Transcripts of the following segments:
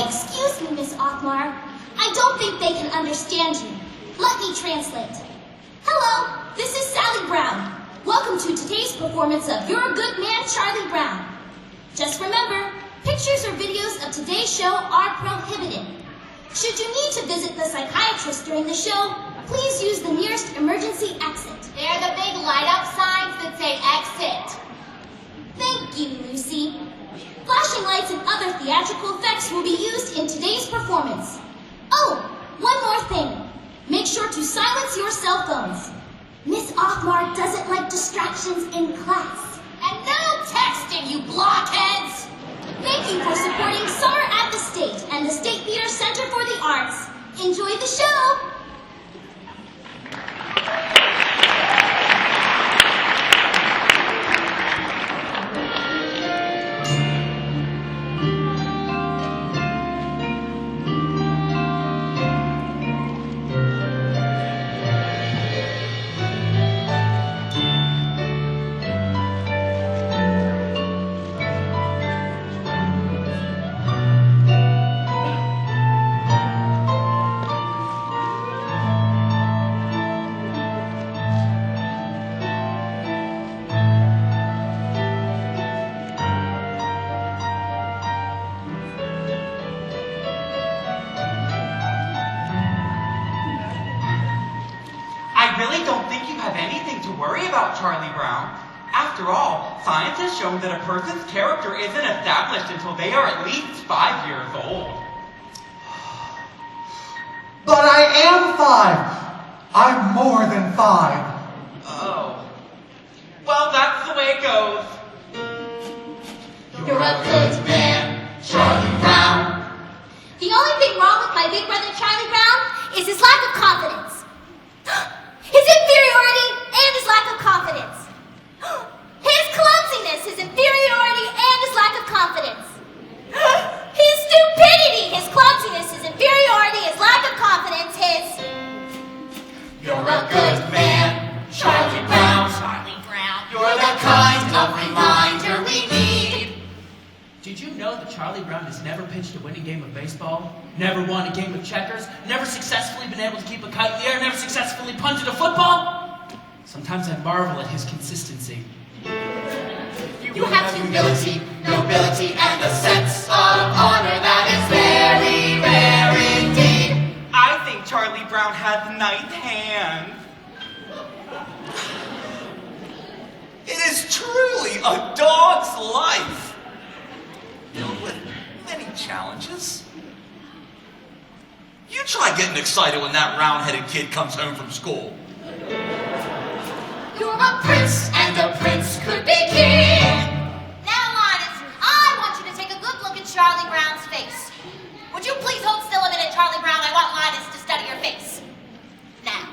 Excuse me, Miss Othmar. I don't think they can understand you. Let me translate. Hello, this is Sally Brown. Welcome to today's performance of You're a Good Man, Charlie Brown. Just remember, pictures or videos of today's show are prohibited. Should you need to visit the psychiatrist during the show, please use the nearest emergency exit. They're the big light-up signs that say exit. Thank you, Lucy. Flashing lights and other theatrical effects will be used in today's performance. Oh, one more thing. Make sure to silence your cell phones. Miss Othmar doesn't like distractions in class. And no texting, you blockheads! Thank you for supporting Summer at the State and the State Theater Center for the Arts. Enjoy the show! I really don't think you have anything to worry about, Charlie Brown. After all, science has shown that a person's character isn't established until they are at least 5 years old. But I am 5. I'm more than 5. Oh. Well, that's the way it goes. You're a good man, Charlie Brown. The only thing wrong with my big brother Charlie Brown is his lack of confidence. His inferiority and his lack of confidence. His clumsiness, his inferiority and his lack of confidence. His stupidity, his clumsiness, his inferiority, his lack of confidence, You're a good man, Charlie Brown. Charlie Brown. You're the kind of reminder we need. Did you know that Charlie Brown has never pitched a winning game of baseball? Never won a game of checkers? Never successfully been able to keep a kite in the air? Never successfully punted a football? Sometimes I marvel at his consistency. You have humility, nobility, and a sense of honor that is very rare indeed. I think Charlie Brown has nice hands. It is truly a dog's life, filled with many challenges. You try getting excited when that round-headed kid comes home from school. You're a prince, and a prince could be king. Now, Linus, I want you to take a good look at Charlie Brown's face. Would you please hold still a minute, Charlie Brown? I want Linus to study your face. Now,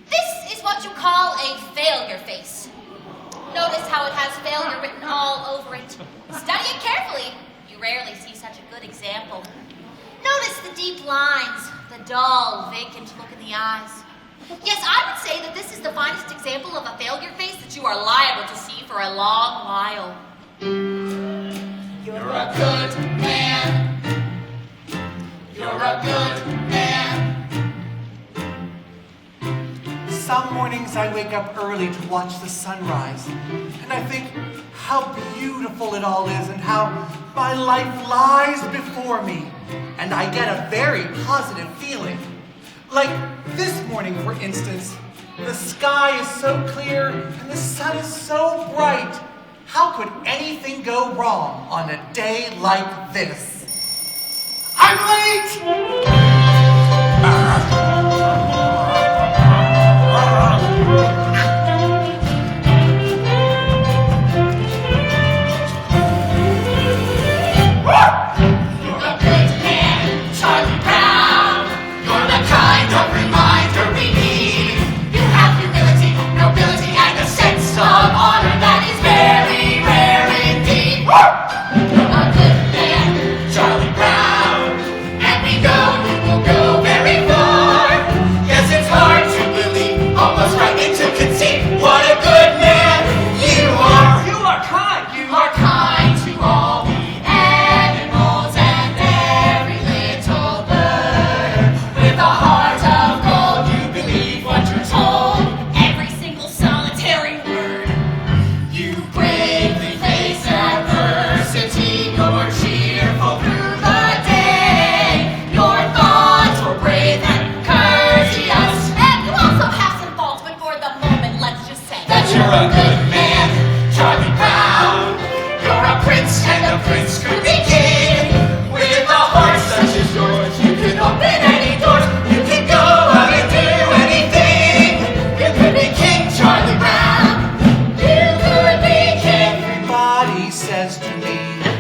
this is what you call a failure face. Notice how it has failure written all over it. Study it carefully. You rarely see such a good example. Notice the deep lines, the dull, vacant look in the eyes. Yes, I would say that this is the finest example of a failure face that you are liable to see for a long while. You're a good man. You're a good man. Some mornings I wake up early to watch the sunrise, and I think how beautiful it all is and how my life lies before me, and I get a very positive feeling. Like this morning, for instance, the sky is so clear and the sun is so bright. How could anything go wrong on a day like this? I'm late! Almost right into conceit. What a good man you are. You're a good man, Charlie Brown. You're a prince, and a prince could be king. With a heart such as yours, you can open any doors. You can go out and do anything. You could be King Charlie Brown. You could be king. Everybody says to me,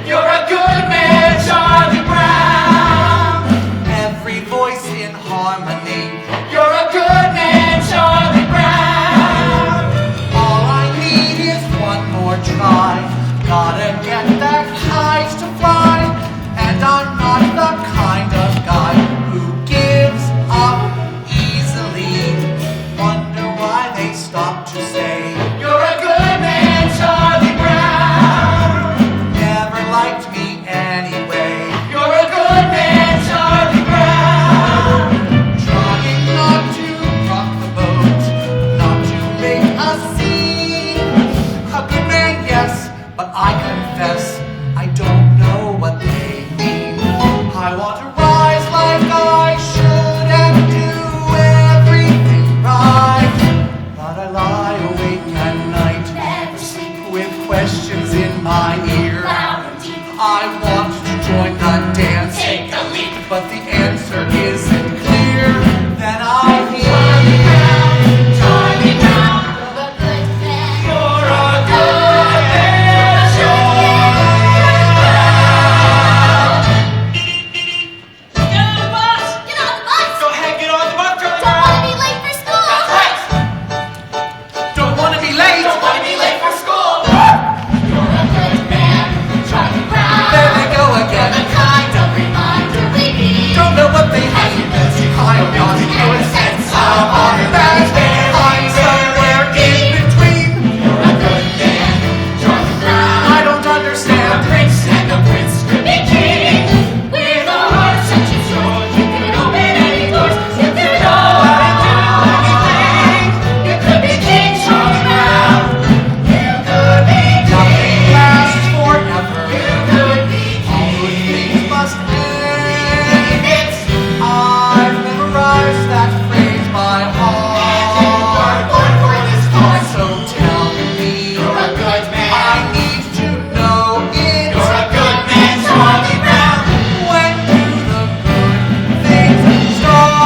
You're a good man, Charlie Brown. every voice in harmony. You're a good man, Charlie Brown. All I need is one more try. Gotta get that kite to fly. And I'm not the kind of guy who gives up easily. Wonder why they stop to say, You're a good man, Charlie Brown. never liked me anyway. You're a good man, Charlie Brown. Trying not to rock the boat, not to make a scene. A good man, yes, but I confess I don't know what they mean. I want to rise like I should and do everything right. But I lie awake at night, Never sleep. with questions in my ear. Loud and deep. I want to join the dance, Take a leap. but the answer isn't clear. Then I hear Charlie Brown. Charlie Brown. You're a good man. You're a good man, Charlie Get on the bus! Get on the bus. Go ahead, get on the bus, Charlie Don't want to Brown. be late for school. That's right. don't want to be late. Don't want to be late for school. You're a good man, Charlie Brown. There they go The again. kind of reminder we need. Don't know what they As you mean. build your I'm not and a sense of I'm honor that is very, I'm somewhere in between. You're a good man, Charlie Brown. I don't A understand. prince and a prince could be king. With a heart such as yours, you can open any doors. You can go out and do anything. You could be King Charlie Brown. You could be Nothing king. lasts forever. You could be All good king. things must end. It's I've memorized that phrase by heart. born for this cause. So tell me, You're a good man. I need to know it. You're a good man, Charlie Brown. When do the good things start?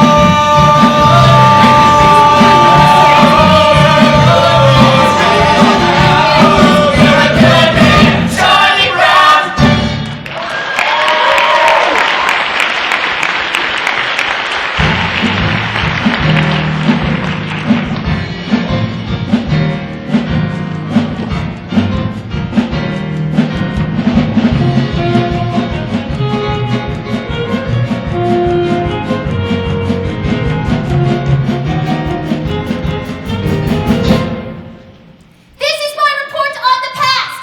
You're a good man, Charlie Brown. This is my report on the past.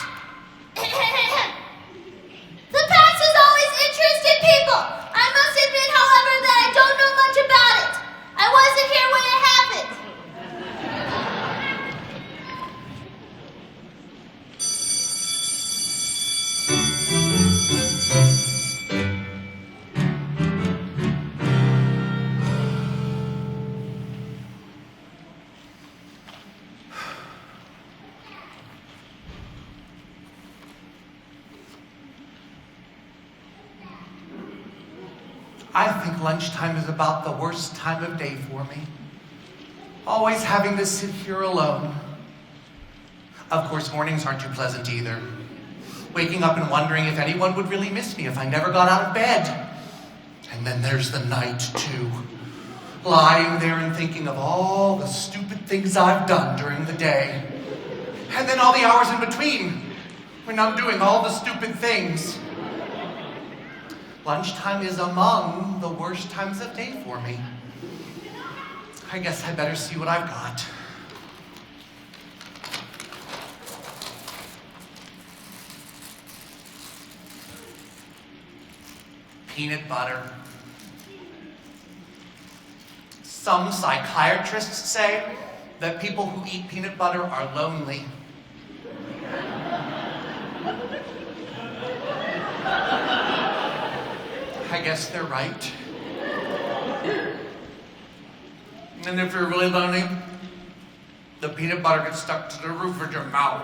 The past has always interested people. I must admit, however, that I don't know much about it. I wasn't here when it happened. I think lunchtime is about the worst time of day for me. Always having to sit here alone. Of course, mornings aren't too pleasant either. Waking up and wondering if anyone would really miss me if I never got out of bed. And then there's the night, too. Lying there and thinking of all the stupid things I've done during the day. And then all the hours in between, when I'm doing all the stupid things. Lunchtime is among the worst times of day for me. I guess I better see what I've got. Peanut butter. Some psychiatrists say that people who eat peanut butter are lonely. I guess they're right. And if you're really lonely, The peanut butter gets stuck to the roof of your mouth.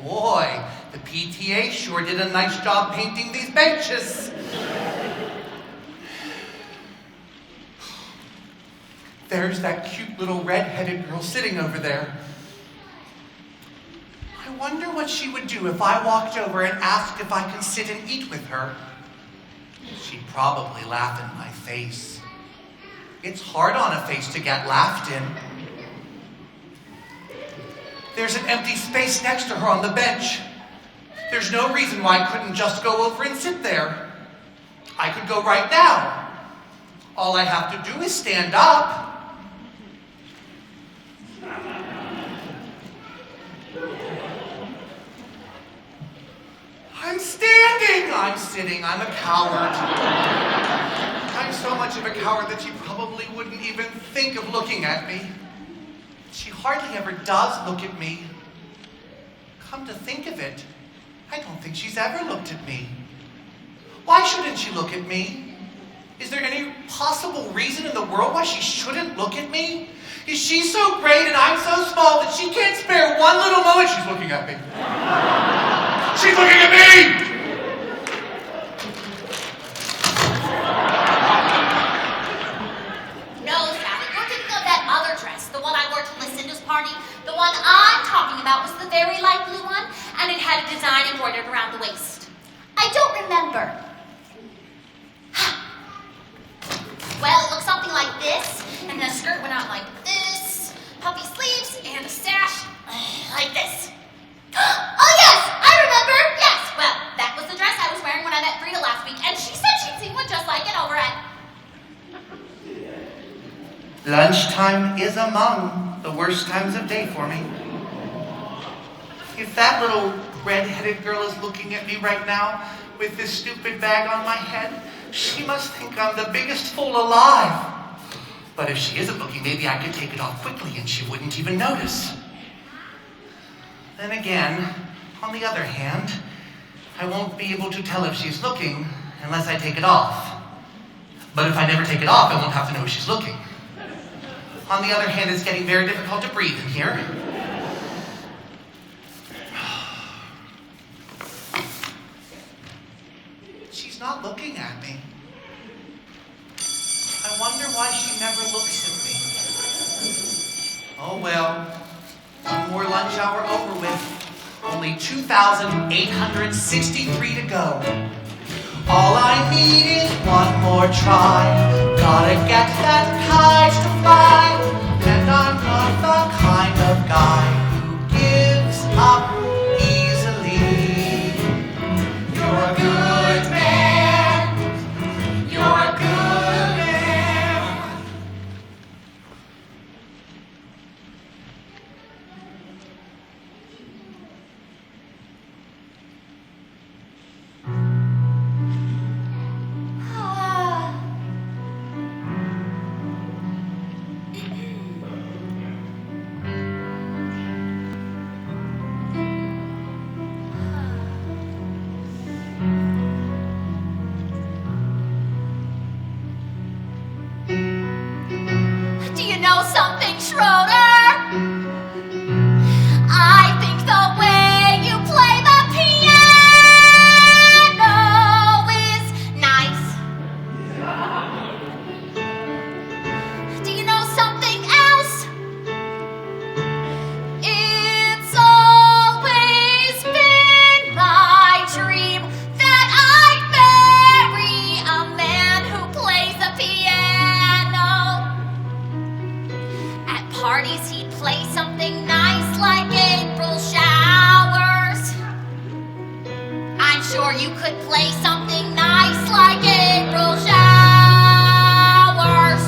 Boy, the PTA sure did a nice job painting these benches. There's that cute little red-headed girl sitting over there. I wonder what she would do if I walked over and asked if I can sit and eat with her. She'd probably laugh in my face. It's hard on a face to get laughed in. There's an empty space next to her on the bench. There's no reason why I couldn't just go over and sit there. I could go right now. All I have to do is stand up. I'm standing. I'm sitting. I'm a coward. I'm so much of a coward that she probably wouldn't even think of looking at me. She hardly ever does look at me. Come to think of it, I don't think she's ever looked at me. Why shouldn't she look at me? Is there any possible reason in the world why she shouldn't look at me? Is she so great and I'm so small that she can't spare one little moment? She's looking at me. She's looking at me! No, Sally, you're thinking of that other dress, the one I wore to Lucinda's party. The one I'm talking about was the very light blue one, and it had a design embroidered around the waist. I don't remember. Well, it looked something like this, and the skirt went out like this, puffy sleeves, and a sash like this. Oh yes, I remember. Yes, well, that was the dress I was wearing when I met Frida last week, and she said she'd seen one just like it over at... Lunchtime is among the worst times of day for me. If that little red-headed girl is looking at me right now with this stupid bag on my head, she must think I'm the biggest fool alive. But if she isn't looking, maybe I could take it off quickly and she wouldn't even notice. Then again, on the other hand, I won't be able to tell if she's looking unless I take it off. But if I never take it off, I won't have to know if she's looking. On the other hand, it's getting very difficult to breathe in here. She's not looking at me. I wonder why she never looks at me. Oh well, one more lunch hour over with. Only 2,863 to go. All I need is one more try. Gotta get that kite to fly. And I'm not the kind of guy who gives up easily. You're a good man. You're a good man. Do you know something, Schroeder? I think the way you play the piano is nice. Do you know something else? It's always been my dream that I'd marry a man who plays the piano. At parties, he'd play something nice like April showers. I'm sure you could play something nice like April showers.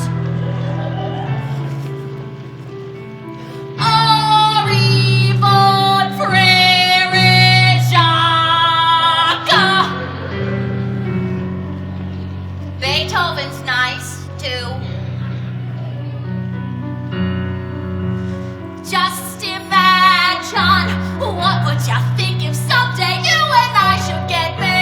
Arrivon Frere Jacques. Beethoven's nice, too. Just imagine, what would you think if someday you and I should get married?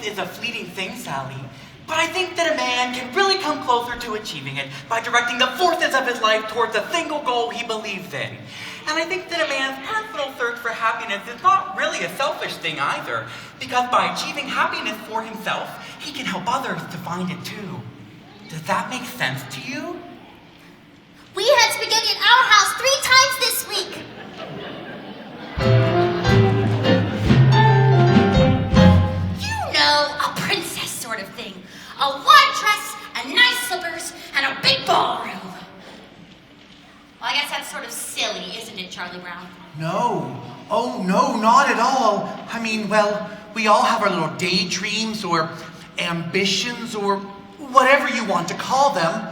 happiness is a fleeting thing, Sally. But I think that a man can really come closer to achieving it by directing the forces of his life towards a single goal he believes in. And I think that a man's personal search for happiness is not really a selfish thing either, because by achieving happiness for himself, he can help others to find it too. Does that make sense to you? We had spaghetti at our house 3 times this week. You know, a princess sort of thing. A white dress, and nice slippers, and a big ballroom. Well, I guess that's sort of silly, isn't it, Charlie Brown? No. Oh, no, not at all. I mean, well, we all have our little daydreams or ambitions or whatever you want to call them.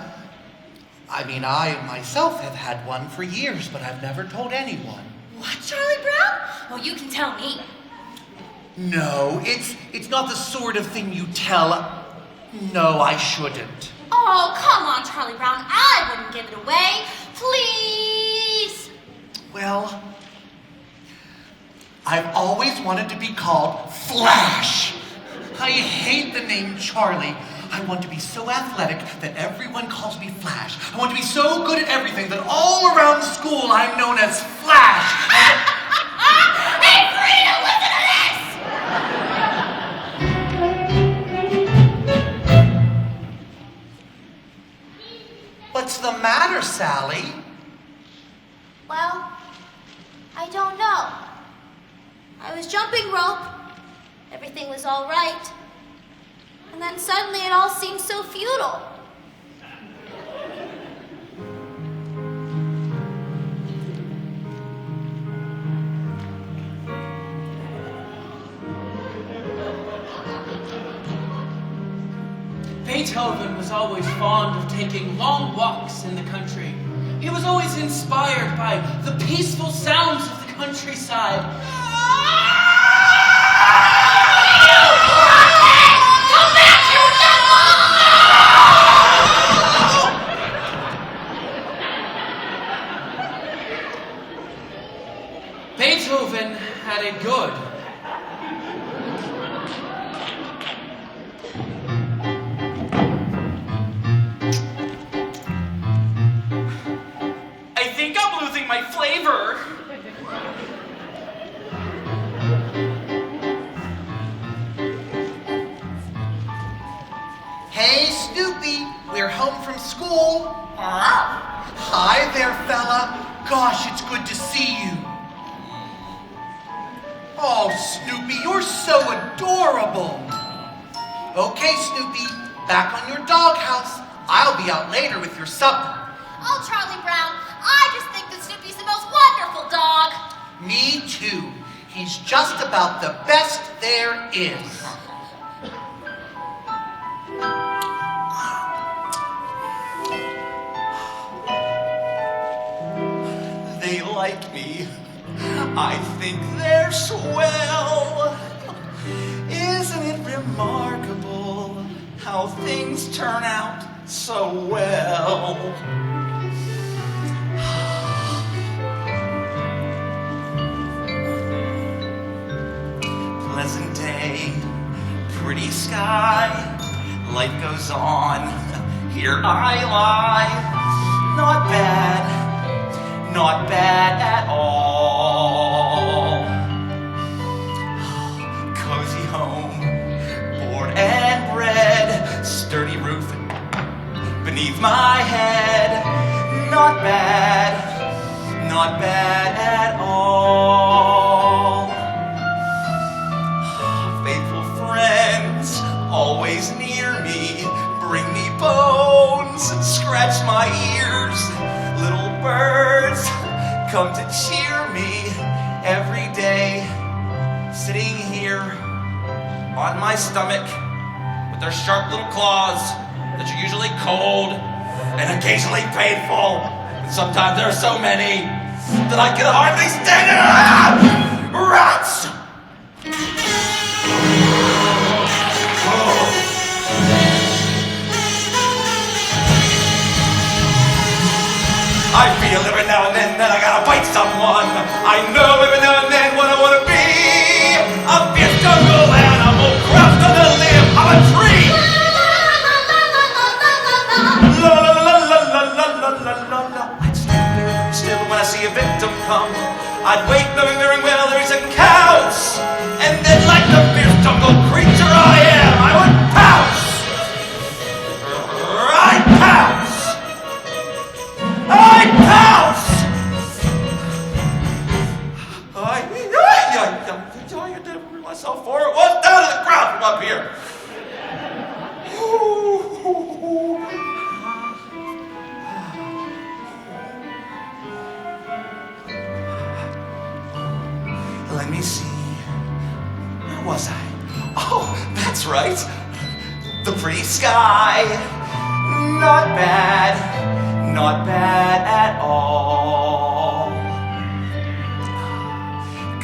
I mean, I myself have had one for years, but I've never told anyone. What, Charlie Brown? Well, you can tell me. No, it's not the sort of thing you tell. No, I shouldn't. Oh, come on, Charlie Brown. I wouldn't give it away. Please. Well, I've always wanted to be called Flash. I hate the name Charlie. I want to be so athletic that everyone calls me Flash. I want to be so good at everything that all around school I'm known as Flash. Hey, Frida, listen to this! What's the matter, Sally? Well, I don't know. I was jumping rope. Everything was all right. And then suddenly it all seemed so futile. Beethoven was always fond of taking long walks in the country. He was always inspired by the peaceful sounds of the countryside. Come back, you devil! Beethoven had it good. I think I'm losing my flavor. Hey, Snoopy, we're home from school. Hi there, fella. Gosh, it's good to see you. Oh, Snoopy, you're so adorable. Okay, Snoopy, back on your doghouse. I'll be out later with your supper. Oh, Charlie Brown, I just think that Snoopy's the most wonderful dog. Me too. He's just about the best there is. They like me. I think they're swell. Isn't it remarkable how things turn out so well? Pleasant day, pretty sky, life goes on, here I lie. Not bad at all. Cozy home, board and bread, sturdy roof beneath my head. Not bad at all. Faithful friends, always near me, bring me bones and scratch my ears. Little birds come to cheer me every day. Sitting here on my stomach with their sharp little claws that are usually cold and occasionally painful. And sometimes there are so many that I can hardly stand it. Rats! I feel every now and then that I gotta bite someone. I know every now and then what I wanna be. A fierce jungle animal crouched on the the pretty sky. Not bad at all.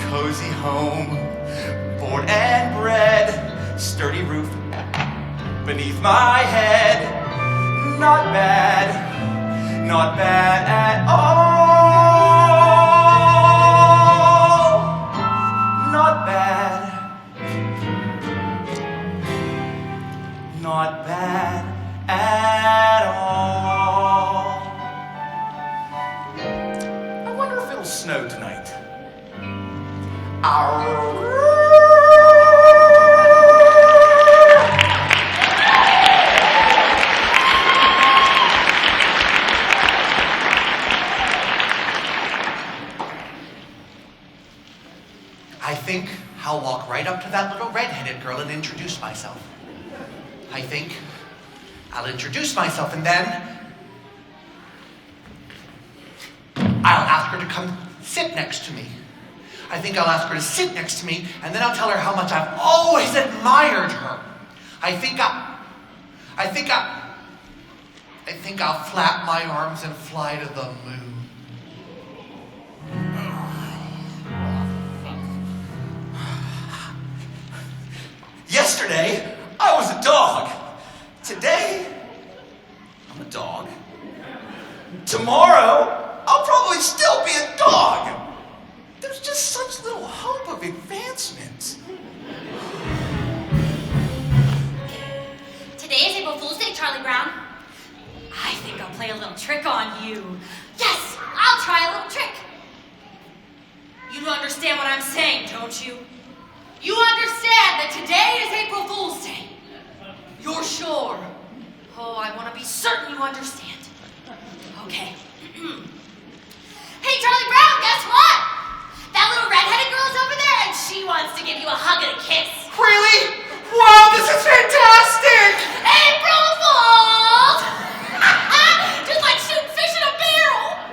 Cozy home, board and bread, sturdy roof beneath my head. Not bad at all. Not bad at all. I wonder if it'll snow tonight. I think I'll walk right up to that little red-headed girl and introduce myself. I think I'll introduce myself and then I'll ask her to come sit next to me. I think I'll ask her to sit next to me and then I'll tell her how much I've always admired her. I think I'll flap my arms and fly to the moon. Yesterday, I was a dog. Today, I'm a dog. Tomorrow, I'll probably still be a dog. There's just such little hope of advancement. Today is April Fool's Day, Charlie Brown. I think I'll play a little trick on you. Yes, I'll try a little trick. You don't understand what I'm saying, don't you? You understand that today is April Fool's Day. You're sure? Oh, I want to be certain you understand. Okay. Hey, Charlie Brown, guess what? That little redheaded girl's over there, and she wants to give you a hug and a kiss. Really? Wow, this is fantastic! April Fools! Just like shooting fish in a barrel.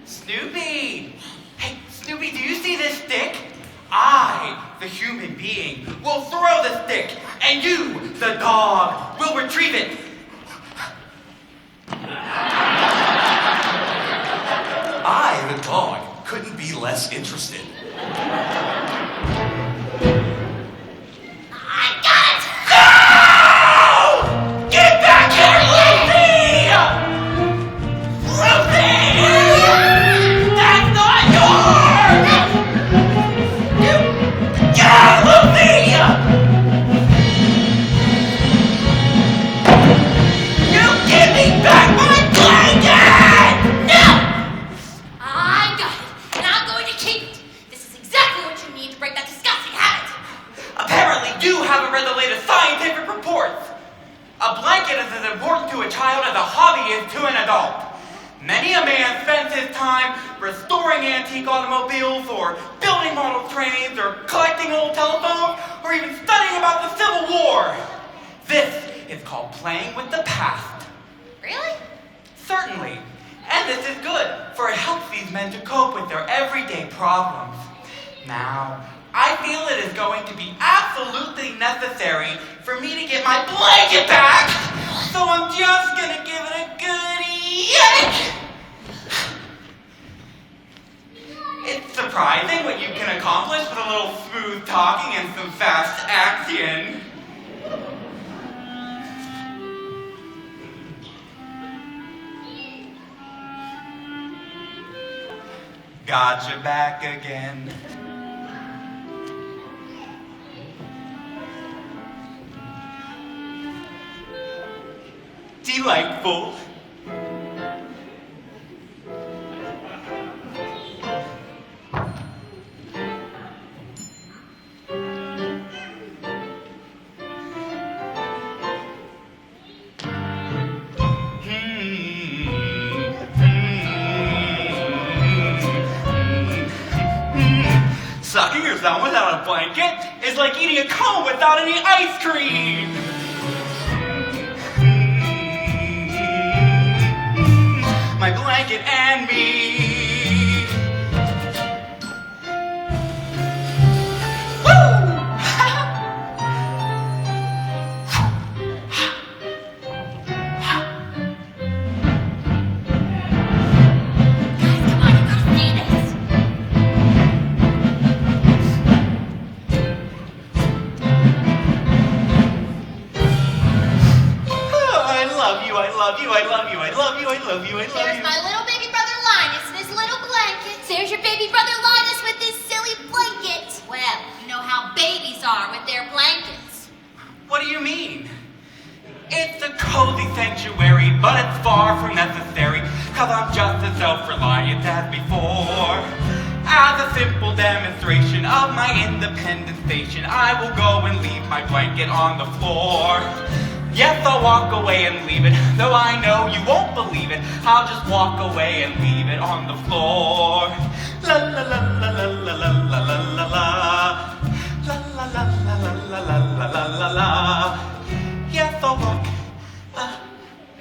Snoopy! Hey, Snoopy, do you see this stick? I, the human being, will throw the stick, and you, the dog, will retrieve it. I, the dog, couldn't be less interested. I got it! No! Get back here, Lucy! Lucy! That's not yours! Get out, Lucy! You give me back my blanket! No! I got it, and I'm going to keep it. This is exactly what you need to break that disgusting habit. Apparently, you haven't read the latest scientific reports. A blanket is as important to a child as a hobby is to an adult. Many a man spends his time restoring antique automobiles, or building model trains, or collecting old telephones, or even studying about the Civil War. This is called playing with the past. Really? Certainly. And this is good, for it helps these men to cope with their everyday problems. Now, I feel it is going to be absolutely necessary for me to get my blanket back, so I'm just gonna give it a good yank! It's surprising what you can accomplish with a little smooth talking and some fast action. Gotcha back again. Delightful. Sucking your thumb without a blanket is like eating a cone without any ice cream. My my blanket and me. There's my little baby brother Linus and his little blanket. There's your baby brother Linus with his silly blanket. Well, you know how babies are with their blankets. What do you mean? It's a cozy sanctuary, but it's far from necessary, 'cause I'm just as self-reliant as before. As a simple demonstration of my independent station, I will go and leave my blanket on the floor. Yes, I'll walk away and leave it, though I know you won't believe it. I'll just walk away and leave it on the floor. La la la la la la la la la la la. La la la la la la la la la la la. Yes, I'll walk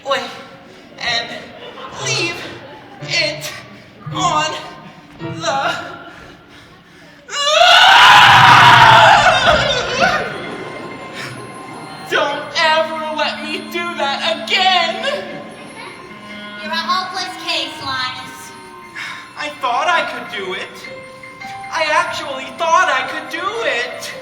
away and leave it on the Don't ever let me do that again! You're a hopeless case, Linus. I thought I could do it. I actually thought I could do it.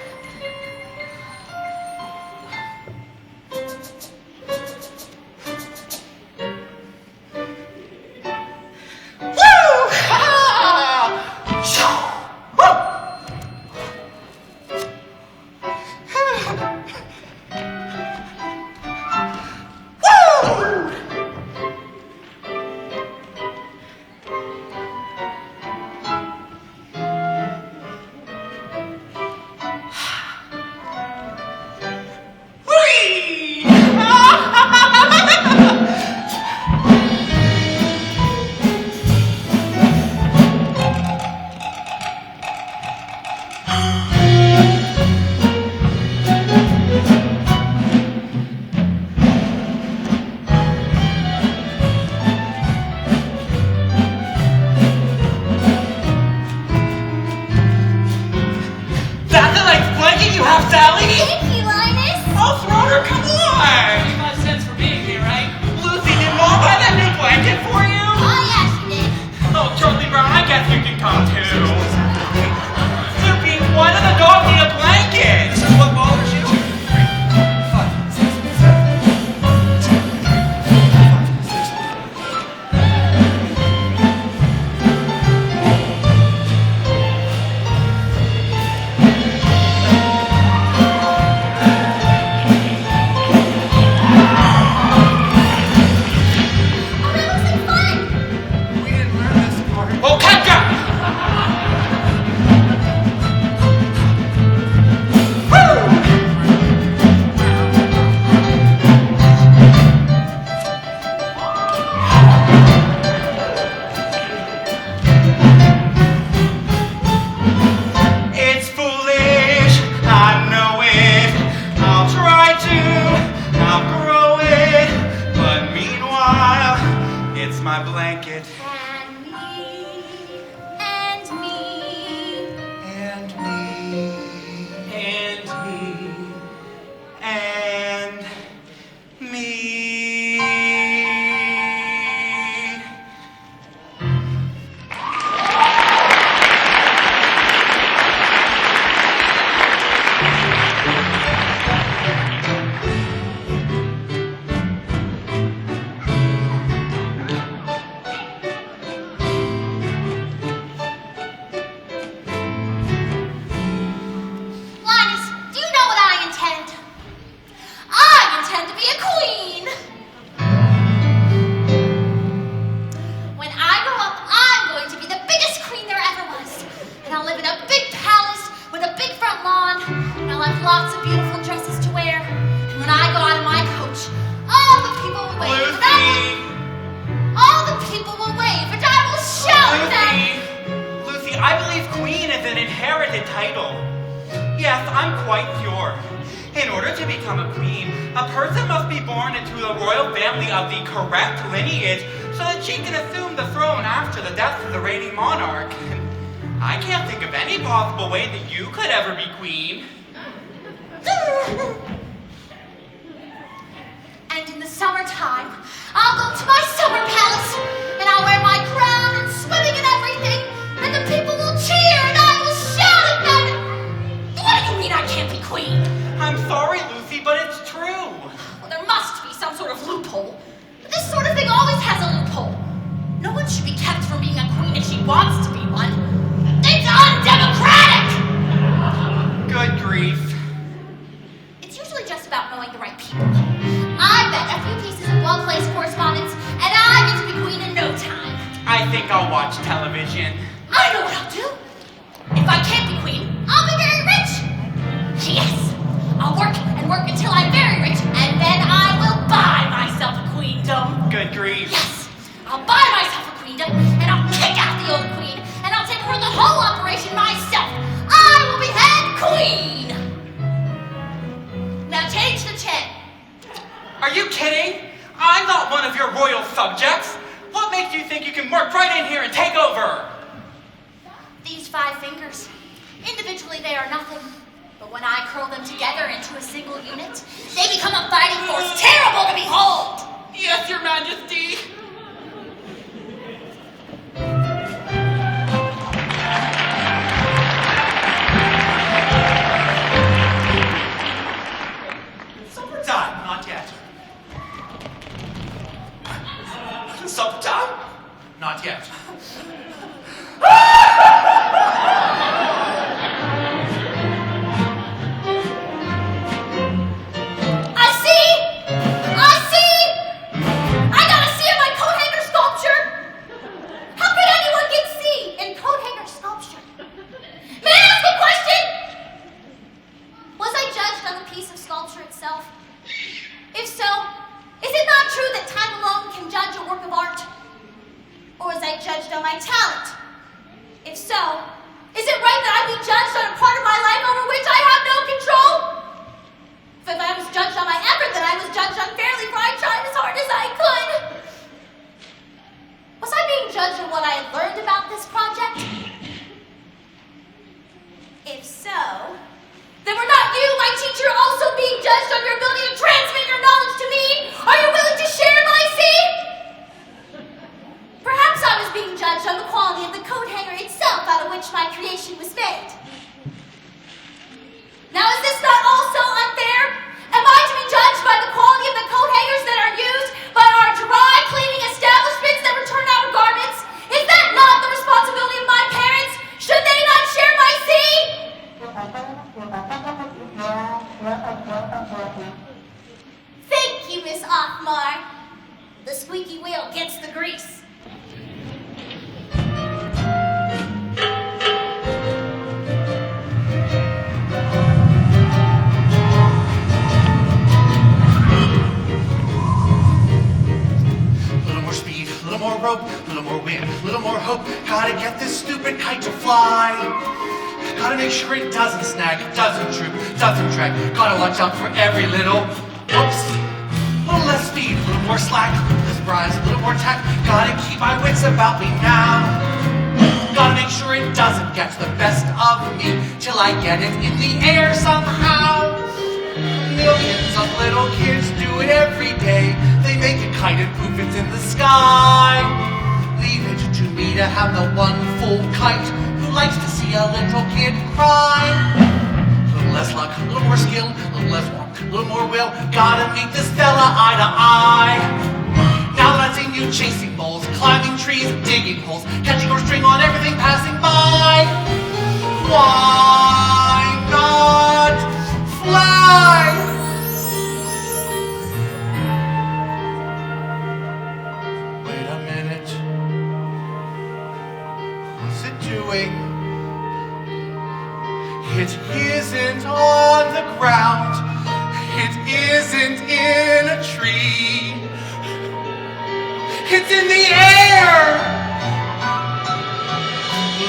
so that she can assume the throne after the death of the reigning monarch. I can't think of any possible way that you could ever be queen. And in the summertime, I'll go to my summer palace, and I'll wear my crown and swimming and everything, and the people will cheer, and I will shout at them. What do you mean I can't be queen? I'm sorry, Lucy, but it's true. Well, there must be some sort of loophole. But this sort of thing always has a loophole. No one should be kept from being a queen if she wants to be one. It's undemocratic! Good grief. It's usually just about knowing the right people. I bet a few pieces of well-placed correspondence, and I get to be queen in no time. I think I'll watch television. I know what I'll do. If I can't be queen, I'll be very rich. Yes, I'll work and work until I'm very rich, and then I will buy myself a queendom. Good grief. Yes, I'll buy myself a queendom, and I'll kick out the old queen, and I'll take over the whole operation myself. I will be head queen. Now change the chant. Are you kidding? I'm not one of your royal subjects. What makes you think you can work right in here and take over? These 5 fingers, individually they are nothing. But when I curl them together into a single unit, they become a fighting force terrible to behold! Yes, Your Majesty. Supper time, not yet. Supper time? Not yet. I gotta see in my coat hanger sculpture! How could anyone get C in coat hanger sculpture? May I ask a question? Was I judged on the piece of sculpture itself? If so, is it not true that time alone can judge a work of art? Or was I judged on my talent? If so, is it right that I be judged on a part of my life over which I have no control? If I was judged on my effort, then I was judged unfairly, for I tried as hard as I could. Was I being judged on what I had learned about this project? If so, then were not you, my teacher, also being judged on your ability to transmit your knowledge to me? Are you willing to share my seed? Perhaps I was being judged on the quality of the coat hanger itself out of which my creation was made. Now, is this not also unfair? Am I to be judged by the quality of the coat hangers that are used by our dry cleaning establishments that return our garments? Is that not the responsibility of my parents? Should they not share my seed? Thank you, Miss Othmar. The squeaky wheel gets the grease. More rope, a little more wind, a little more hope. Gotta get this stupid kite to fly. Gotta make sure it doesn't snag, it doesn't droop, doesn't drag. Gotta watch out for every little oops. A little less speed, a little more slack, a little less rise, a little more tack. Gotta keep my wits about me now. Gotta make sure it doesn't get the best of me till I get it in the air somehow. Millions of little kids do it every day. They make a kite and poof, it's in the sky. Leave it to me to have the one full kite who likes to see a little kid cry. A little less luck, a little more skill, a little less warmth, a little more will. Gotta meet this fella eye to eye. Now that I've seen you chasing moles, climbing trees, digging holes, catching your string on everything passing by, why not fly? Wait a minute. What's it doing? It isn't on the ground. It isn't in a tree. It's in the air!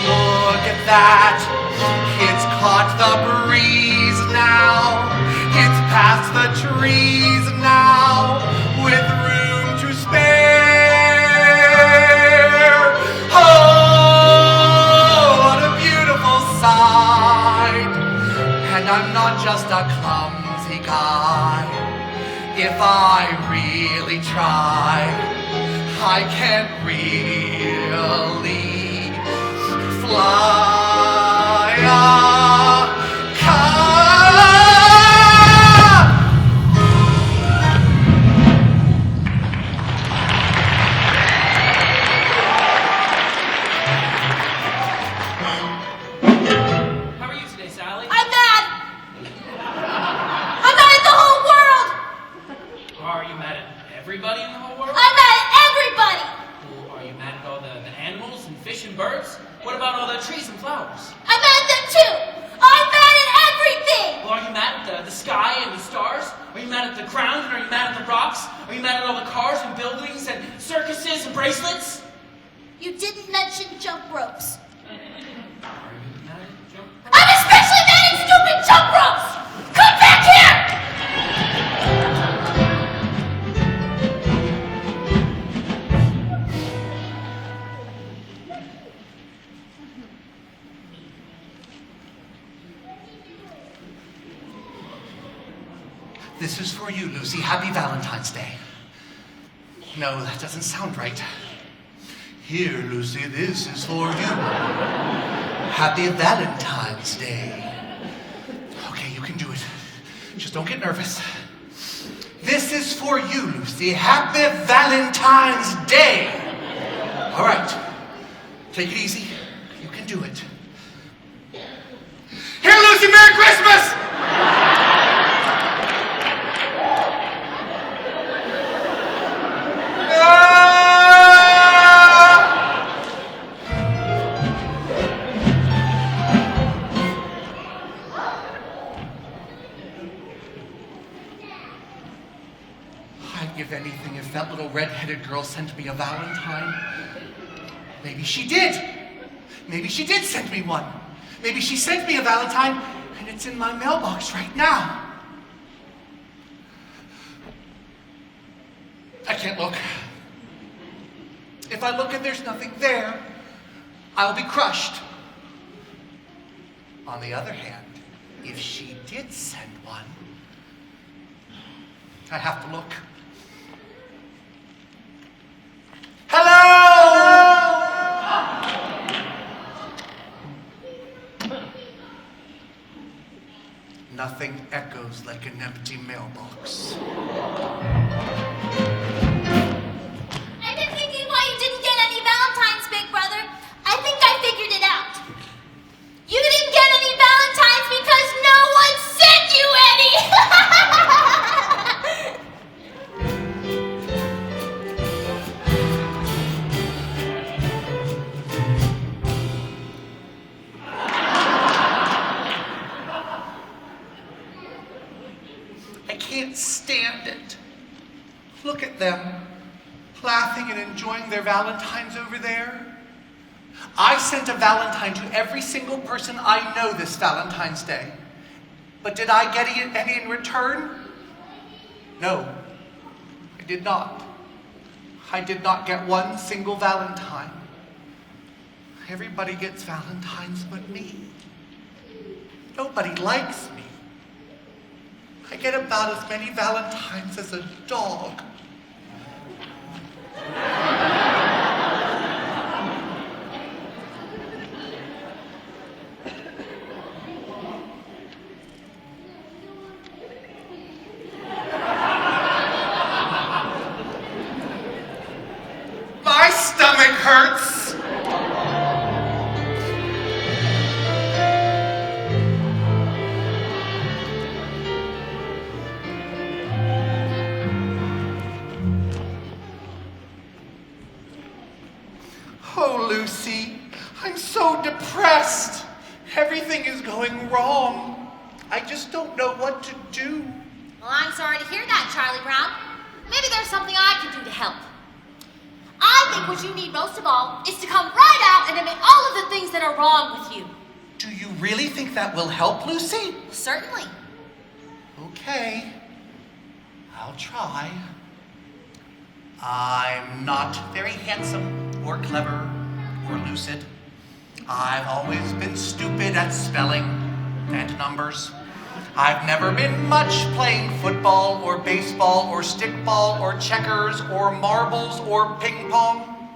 Look at that! It's caught the breeze now. It's past the trees now, with room to spare. If I really try, I can't really fly a kite. How are you today, Sally? I'm mad! I'm mad at the whole world! Are you mad at everybody in the whole world? I'm mad at everybody! Well, are you mad at all the animals and fish and birds? What about all the trees and flowers? I'm mad at them too! I'm mad at everything! Well, are you mad at the sky and the stars? Are you mad at the ground? And are you mad at the rocks? Are you mad at all the cars and buildings and circuses and bracelets? You didn't mention jump ropes. Are you mad at jump? I'm especially mad at stupid jump ropes! Come back here! This is for you, Lucy. Happy Valentine's Day. No, that doesn't sound right. Here, Lucy, this is for you. Happy Valentine's Day. Okay, you can do it. Just don't get nervous. This is for you, Lucy. Happy Valentine's Day. All right. Take it easy. You can do it. Here, Lucy, Merry Christmas! I'd give anything if that little red-headed girl sent me a Valentine. Maybe she did. Maybe she did send me one. Maybe she sent me a Valentine and it's in my mailbox right now. I can't look. If I look and there's nothing there, I'll be crushed. On the other hand, if she did send one, I have to look. Nothing echoes like an empty mailbox. I've been thinking why you didn't get any Valentines, Big Brother. I think I figured it out. You didn't get any Valentines because no one sent you any! I can't stand it. Look at them, laughing and enjoying their Valentines over there. I sent a Valentine to every single person I know this Valentine's Day. But did I get any in return? No, I did not. I did not get one single Valentine. Everybody gets Valentines but me. Nobody likes me. I get about as many Valentines as a dog. My stomach hurts. Oh, Lucy, I'm so depressed. Everything is going wrong. I just don't know what to do. Well, I'm sorry to hear that, Charlie Brown. Maybe there's something I can do to help. I think what you need most of all is to come right out and admit all of the things that are wrong with you. Do you really think that will help, Lucy? Certainly. Okay, I'll try. I'm not very handsome or clever or lucid. I've always been stupid at spelling and numbers. I've never been much playing football or baseball or stickball or checkers or marbles or ping pong.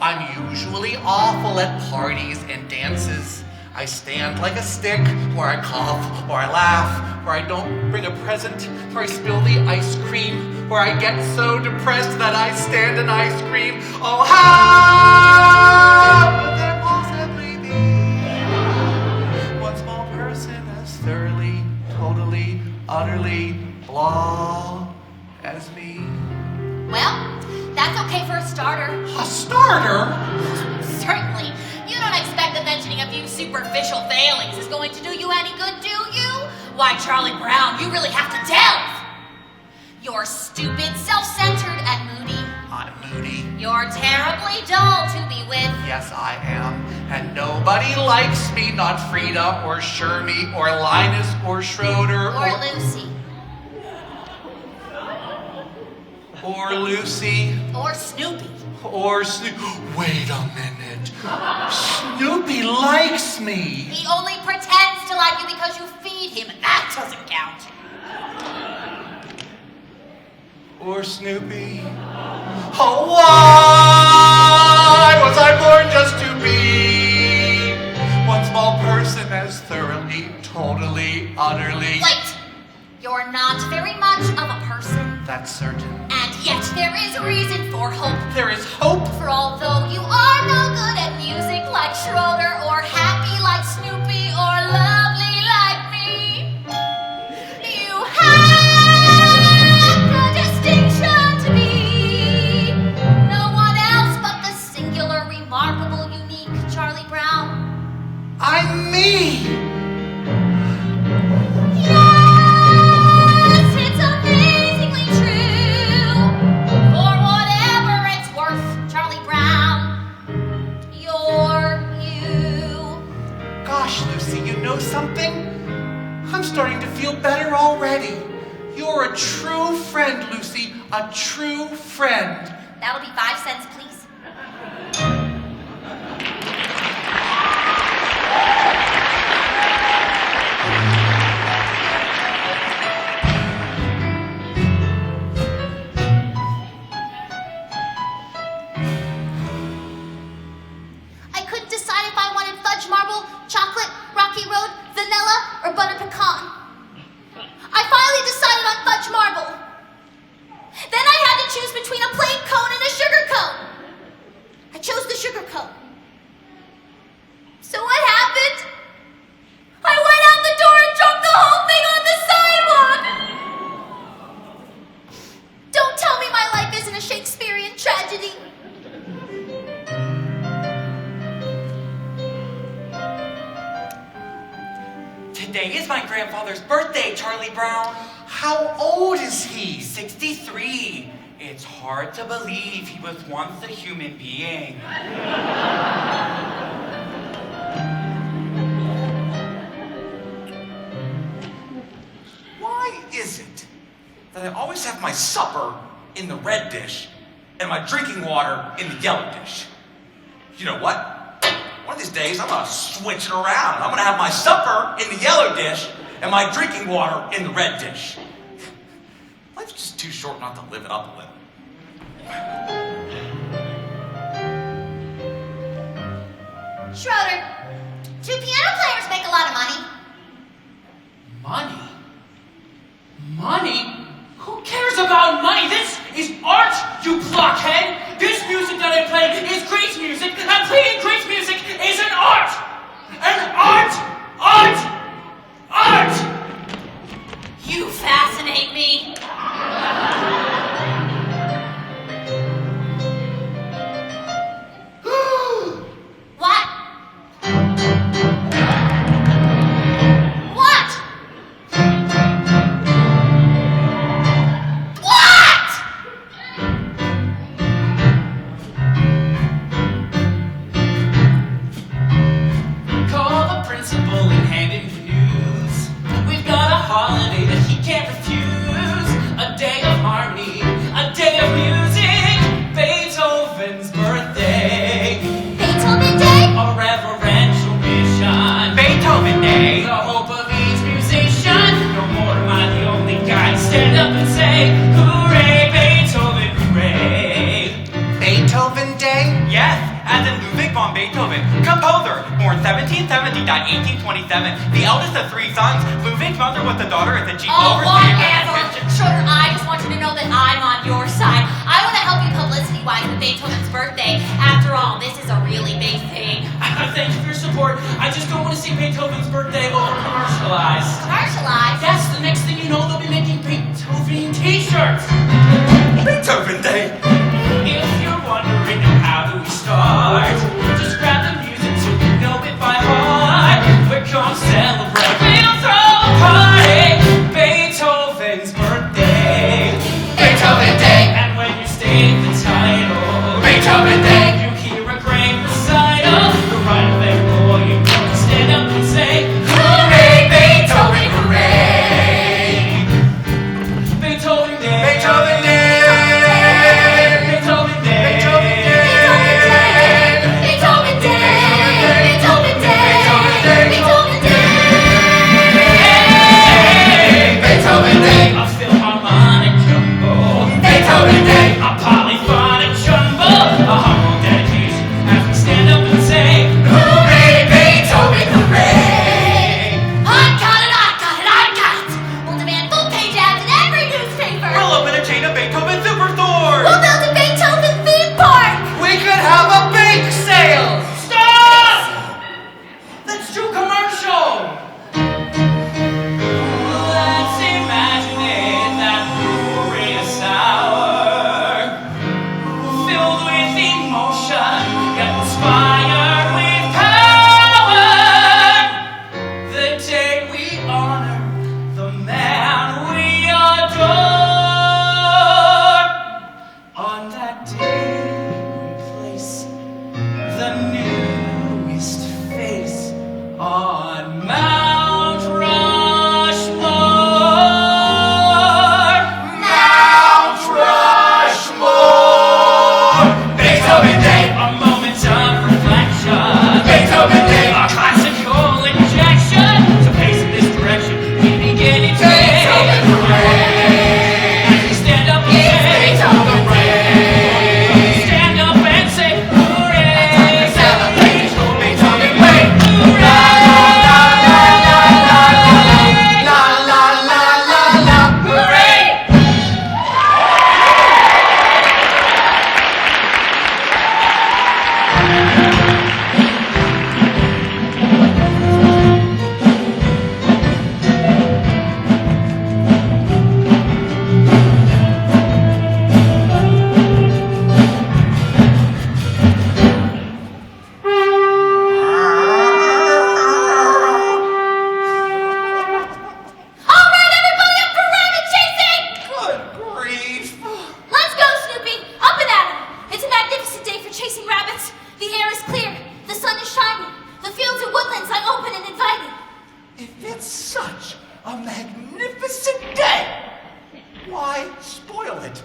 I'm usually awful at parties and dances. I stand like a stick, or I cough, or I laugh, or I don't bring a present, or I spill the ice cream, or I get so depressed that I stand and I scream, oh, how could there possibly be one small person as thoroughly, totally, utterly blah as me? Well, that's okay for a starter. A starter? Certainly. You don't expect that mentioning a few superficial failings is going to do you any good, do you? Why, Charlie Brown, you really have to delve. You're stupid, self-centered, and moody. I'm moody. You're terribly dull to be with. Yes, I am. And nobody likes me, not Frida or Shermie or Linus or Schroeder Or Lucy. or Lucy Or Snoopy. or Wait a minute. Snoopy likes me. He only pretends to like you because you feed him. That doesn't count. Or Snoopy. Oh, why was I born just to be one small person as thoroughly, totally, utterly... Wait! You're not very much of a person. That's certain. And yet there is reason for hope. There is hope. For although you are no good at music like Schroeder, or happy like Snoopy, or lovely like me, you have the distinction to be no one else but the singular, remarkable, unique Charlie Brown. I'm me. Yes, it's amazingly true. For whatever it's worth, Charlie Brown, you're you. Gosh, Lucy, you know something? I'm starting to feel better already. You're a true friend, Lucy. A true friend. That'll be 5 cents, please. I couldn't decide if I wanted fudge marble, chocolate, rocky road, vanilla, or butter pecan. I finally decided on fudge marble. Then I had to choose between a plain cone and a sugar cone. I chose the sugar cone. So what happened? I went out the door and dropped the whole thing on the sidewalk. Don't tell me my life isn't a Shakespearean tragedy. Today is my grandfather's birthday, Charlie Brown. How old is he? 63. It's hard to believe he was once a human being. Why is it that I always have my supper in the red dish and my drinking water in the yellow dish? You know what? One of these days, I'm gonna switch it around. I'm gonna have my supper in the yellow dish and my drinking water in the red dish. Life's just too short not to live it up a little. Schroeder, do piano players make a lot of money? Money? Money? Who cares about money? This is art, you blockhead! This music that I play is Greece music, and playing Greece music is an art! An art! Art! Art! You fascinate me. What? Johann Beethoven, composer, born 1770, died 1827. The eldest of three sons, Ludwig's mother was the daughter of the chief Oh, overseer. whatever. Sugar, I just want you to know that I'm on your side. I want to help you publicity-wise with Beethoven's birthday. After all, this is a really big thing. Thank you for your support. I just don't want to see Beethoven's birthday over commercialized. Commercialized? Yes, the next thing you know, they'll be making Beethoven t-shirts. Beethoven Day. If you're wondering how do we start, just grab the music so you know it by heart. We're gonna celebrate, we'll throw a party. Beethoven's birthday. Beethoven Day. And when you state the title, Beethoven Day. you hear a great recital. The right there, boy, you gonna stand up and say, Hooray, Beethoven, hooray. Beethoven Day. Beethoven Day. Beethoven Day. Beethoven Day. Beethoven Day! Beethoven Day! Beethoven Day! Beethoven Day. A Philharmonic jumbo. Beethoven Day. A polyphonic jumbo. A humble dedication as we stand up and say, Hooray, Beethoven, hooray. I got it, I got it, I got it! We'll demand full page ads in every newspaper! We'll open a chain of Beethoven superstores. We'll build a Beethoven theme park! We could have a bake sale. stop! Let's do commercial! Let's imagine it that glorious hour, filled with emotion, inspired with power. The day we honor the man we adore. On that day we place the newest face on Mount Rushmore. Mount Rushmore. Beethoven Day. A moment of reflection. Beethoven Day. A classical injection. So facing this direction, we begin each day. Beethoven, hooray. As we stand up and say, Beethoven Day. stand up and say, hooray! Celebrate Beethoven Way. Hooray! La la la la la. Hooray! Alright, everybody up for rabbit chasing! Good grief. Let's go, Snoopy! Up and at 'em! It's a magnificent day for chasing rabbits. The air is clear, the sun is shining, the fields and woodlands are open and inviting. If it's such a magnificent day, why spoil it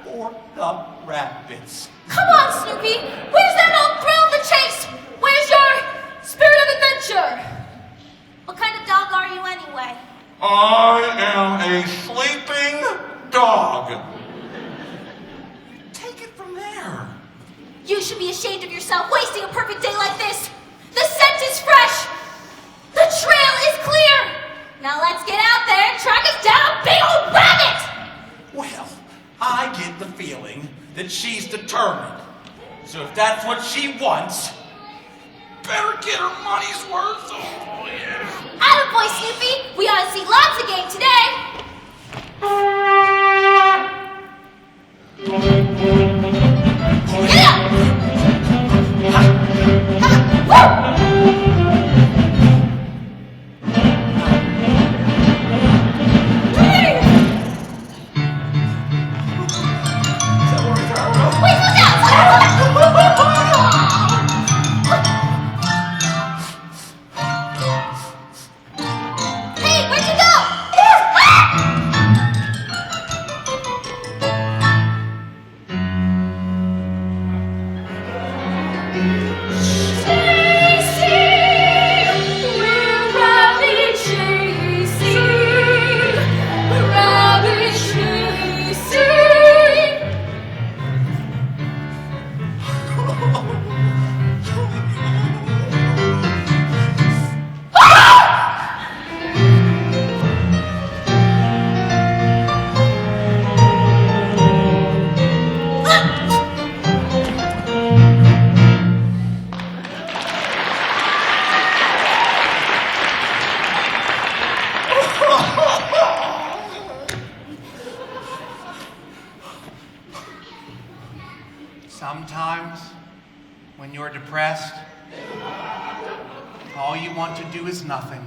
for the rabbits? Come on, Snoopy! Where's that old thrill of the chase? Where's your spirit of adventure? What kind of dog are you anyway? I am a sleeping dog. Take it from there. You should be ashamed of yourself wasting a perfect day like this. The scent is fresh. The trail is clear. Now let's get out there and track us down a big old rabbit. Well, I get the feeling that she's determined. So if that's what she wants, better get her money's worth. Oh, yeah. Attaboy, Snoopy. We ought to see lots of game today. Get up. Wait, look out! Hey, where'd you go? When you're depressed, all you want to do is nothing.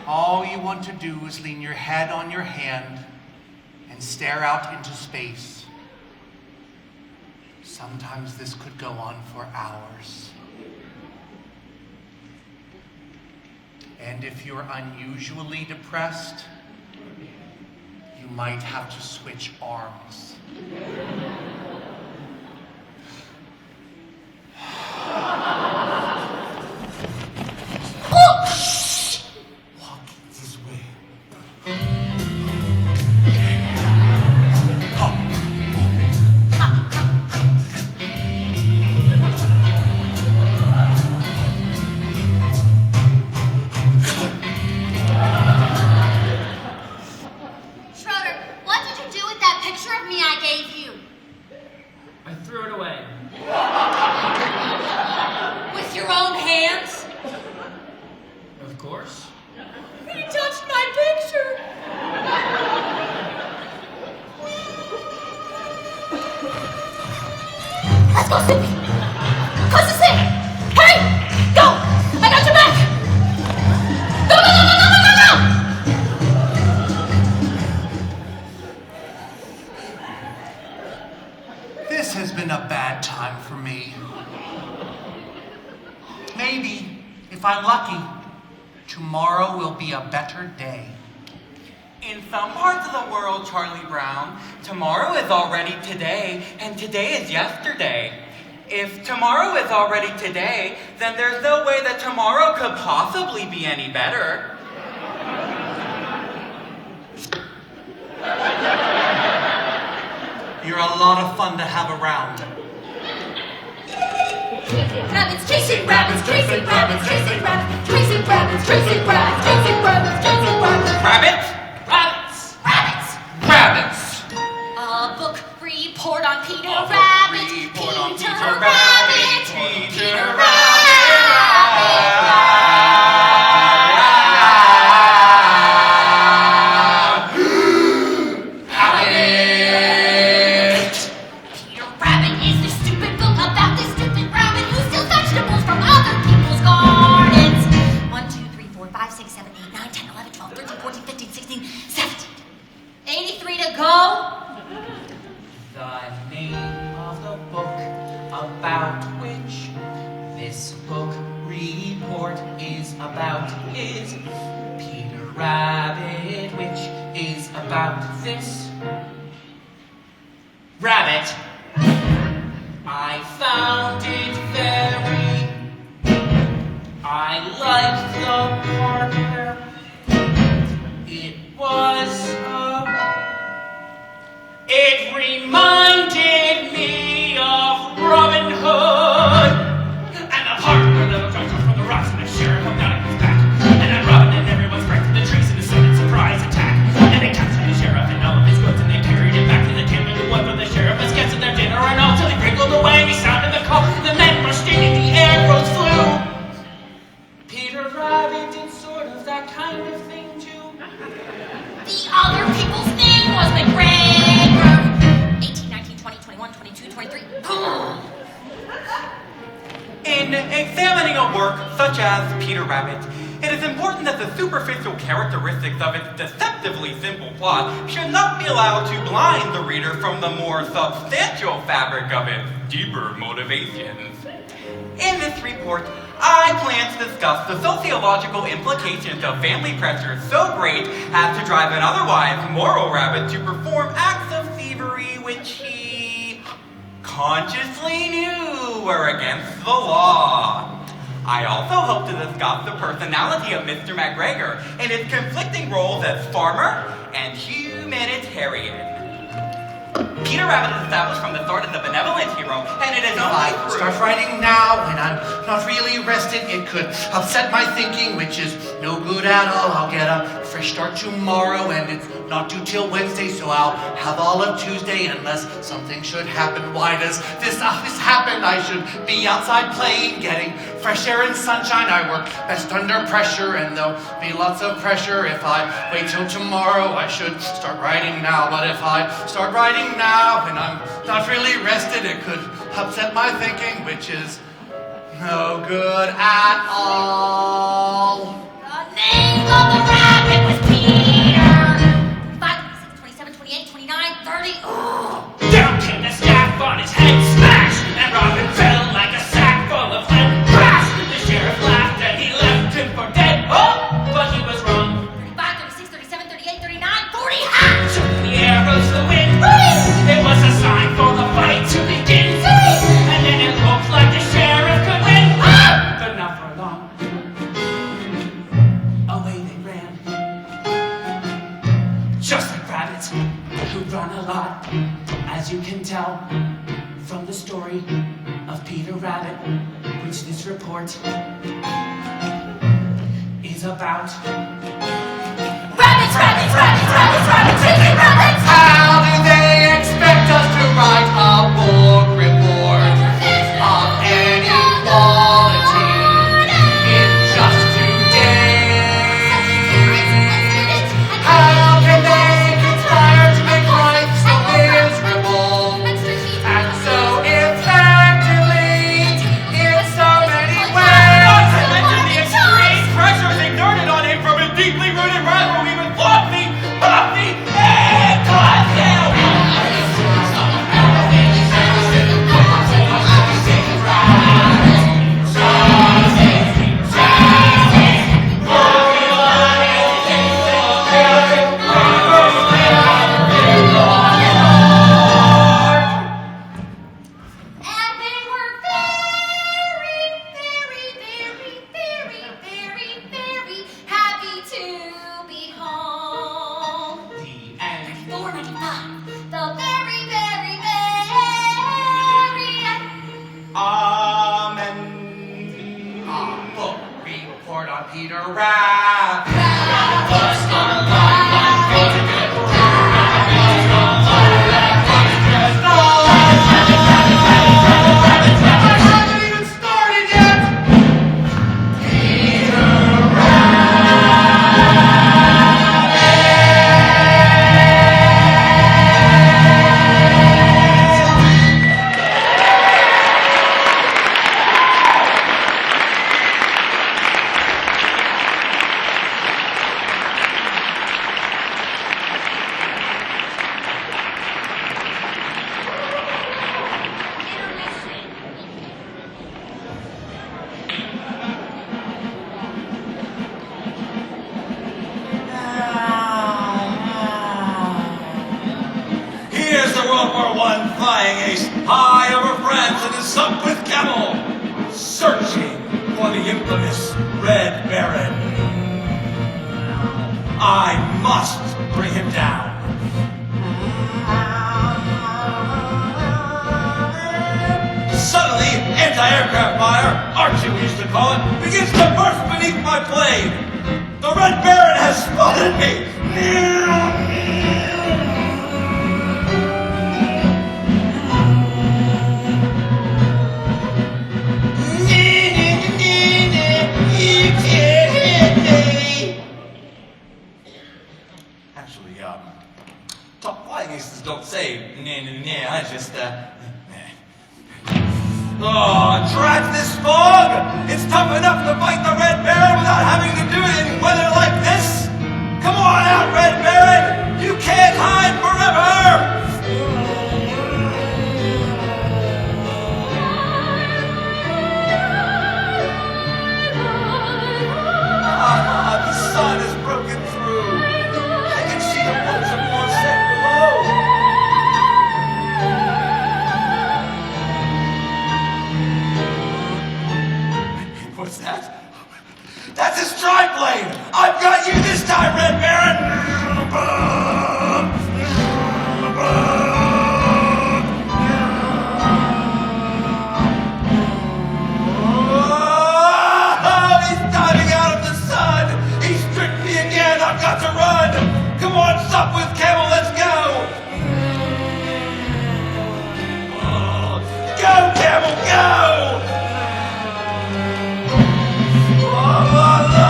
All you want to do is lean your head on your hand and stare out into space. Sometimes this could go on for hours. And if you're unusually depressed, you might have to switch arms. Walk this way. Schroeder, what did you do with that picture of me I gave you? I threw it away. With your own hands? Of course. He touched my picture. Let's go, Snoopy. Close this in. Hurry! Go! I got your back! Go, go, go, go, go, go, go, go! This has been a bad time for me. Maybe, if I'm lucky, tomorrow will be a better day. In some parts of the world, Charlie Brown, tomorrow is already today, and today is yesterday. If tomorrow is already today, then there's no way that tomorrow could possibly be any better. You're a lot of fun to have around. Rabbits chasing rabbits, chasing rabbits, chasing rabbits, chasing rabbits, chasing rabbits, chasing rabbits, chasing rabbits. Rabbits? Rabbits! Rabbits! Rabbits! A book report on Peter Rabbit. report on Peter Peter Rabbit. Rabbit. Peter Rabbit. Peter Rabbit is the stupid book about the stupid rabbit who steals vegetables from other people's gardens. 1, 2, 3, 4, 5, 6, 7, 8, 9, 10, 11, 12, 13, 14, 15, 16, 17. 83 to go. The name of the book about which this book report is about is Peter Rabbit, which is about this rabbit. I found it very. I liked the part where it was. It reminded me of Robin Hood. And the part where the judge from the rocks and the sheriff come down on his back. And then Robin and everyone's breaking the trees in a sudden surprise attack. And they captured the sheriff and all of his goods and they carried him back to the camp in the wood where the sheriff was getting their dinner and all till he wriggled away and he sounded the call. The men rushed in and the arrows flew. Peter Rabbit did sort of that kind of thing too. The other people's name was McGregor. 18, 19, 20, 21, 22, 23. In examining a work such as Peter Rabbit, it is important that the superficial characteristics of its deceptively simple plot should not be allowed to blind the reader from the more substantial fabric of its deeper motivations. In this report, I plan to discuss the sociological implications of family pressure so great as to drive an otherwise moral rabbit to perform acts of thievery which he consciously knew were against the law. I also hope to discuss the personality of Mr. McGregor and his conflicting roles as farmer and humanitarian. Peter Rabbit is established from the start as a benevolent hero, and it is If I only through... start writing now when I'm not really rested, it could upset my thinking, which is no good at all. I'll get a fresh start tomorrow, and it's not due till Wednesday, so I'll have all of Tuesday unless something should happen. Why does this always happen? I should be outside playing, getting fresh air and sunshine. I work best under pressure, and there'll be lots of pressure if I wait till tomorrow. I should start writing now, but if I start writing now and I'm not really rested, it could upset my thinking, which is no good at all. The name of the rabbit was Peter. 5, 26, 27, 28, 29, 30. Oh. Down came the staff on his head, smash! And Robin fell like a sack full of lead, crash! The sheriff laughed and he left him for dead. Oh, but he was wrong. 35, 36, 37, 38, 39, 40. Ha! Shook the arrows the wind. It was a sign for the fight to begin. And then it looked like the sheriff could win. But not for long. Away they ran. Just like rabbits who run a lot, as you can tell from the story of Peter Rabbit, which this report is about. Rabbits, rabbits, rabbits, rabbits, rabbits, chicken rabbits. How do they expect us to write a book report of any quality in just 2 days? How can they conspire to make life so miserable and so effectively in so many ways? Not to mention the extreme pressures exerted on him from a deeply rooted rivalry with Fluffy, Puffy, and Cottontail. And they were very, very, very, very, very, very happy to be home. The end. $4.95. The very, very, very end. Amen. Book report on Peter Rabbit. I haven't even started yet. Here's the World War I flying ace, high over France in his sump with Camel, searching for the infamous Red Baron. I must bring him down. Suddenly, anti-aircraft fire, Archie we used to call it, begins to burst beneath my plane. The Red Baron has spotted me. Actually, top flying aces don't say nah, I just, Oh, drat this fog! It's tough enough to fight the Red Baron without having to do it in weather like this! Come on out, Red Baron! You can't hide forever! Ah, the sun has broken through. I can see the woods of Morset below. What's that? That's his tri-plane! I've got you this time, Red Baron! Oh, he's diving out of the sun! He's tricked me again! I've got to run! Come on, sup with Camel, let's go! Go, Camel, go! La, la, la,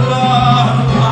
la, la.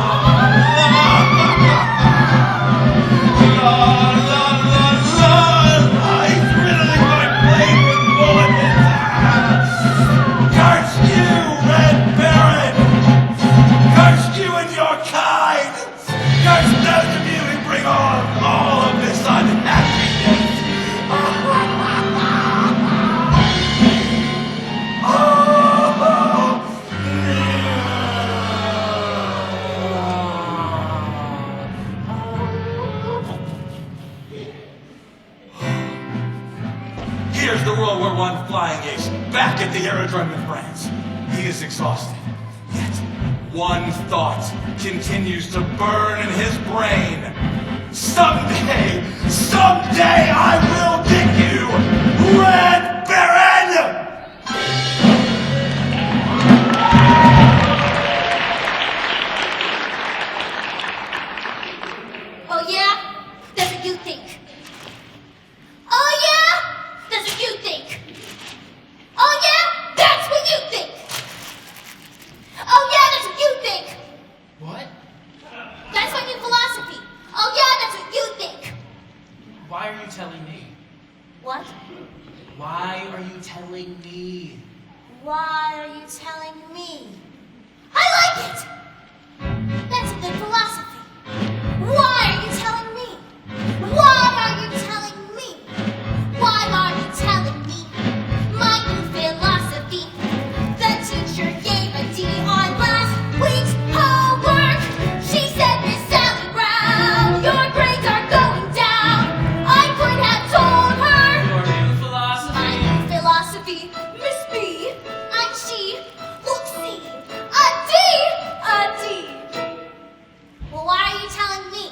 one flying ace back at the aerodrome in France. He is exhausted, yet one thought continues to burn in his brain. Someday I will get you, Red Baron! Oh yeah? That's what you think. Oh yeah? That's what you think. Oh yeah? That's what you think. Oh yeah, that's what you think. What? That's my new philosophy. Oh yeah, that's what you think. Why are you telling me? What? Why are you telling me? Why are you telling me? I like it! That's a good philosophy. Why are you telling me? Why are you telling me? Why are you telling me? My new philosophy. The teacher gave a D on last week's homework. She said, Miss Sally Brown, your grades are going down. I could have told her. Your new philosophy. My new philosophy, Miss B, and she, look see, a D, a D. Well, why are you telling me?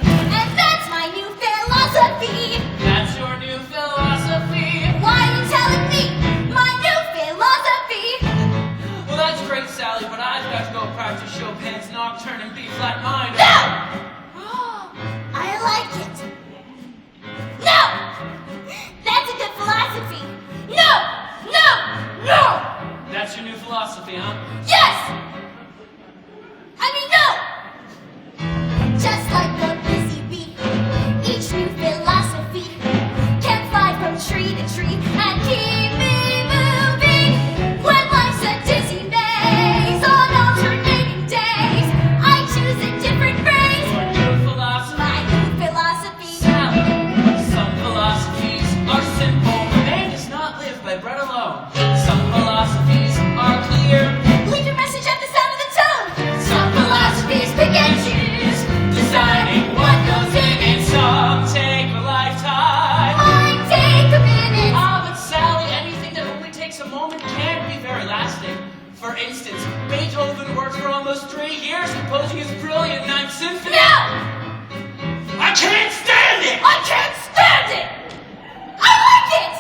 And that's my new philosophy. That's your new philosophy. Why are you telling me? My new philosophy. Well, that's great, Sally, but I've got to go practice Chopin's Nocturne in B flat minor. No! I like it. No! That's a good philosophy. No! No! No! That's your new philosophy, huh? Yes! I mean, no! Just like the busy bee, each new philosophy can fly from tree to tree and keep me moving. When life's a dizzy maze on alternating days, I choose a different phrase. Your new philosophy. My new philosophy. Sally, some philosophies are simple. Man does not live by bread alone. Some philosophies are clear. Leave your message at the sound of the tone. Some philosophies pick and choose, Deciding what goes in and some take a lifetime. Mine take a minute. Ah, but Sally, anything that only takes a moment can't be very lasting. For instance, Beethoven worked for almost 3 years composing his brilliant Ninth Symphony. No! I can't stand it! I can't stand it! I like it!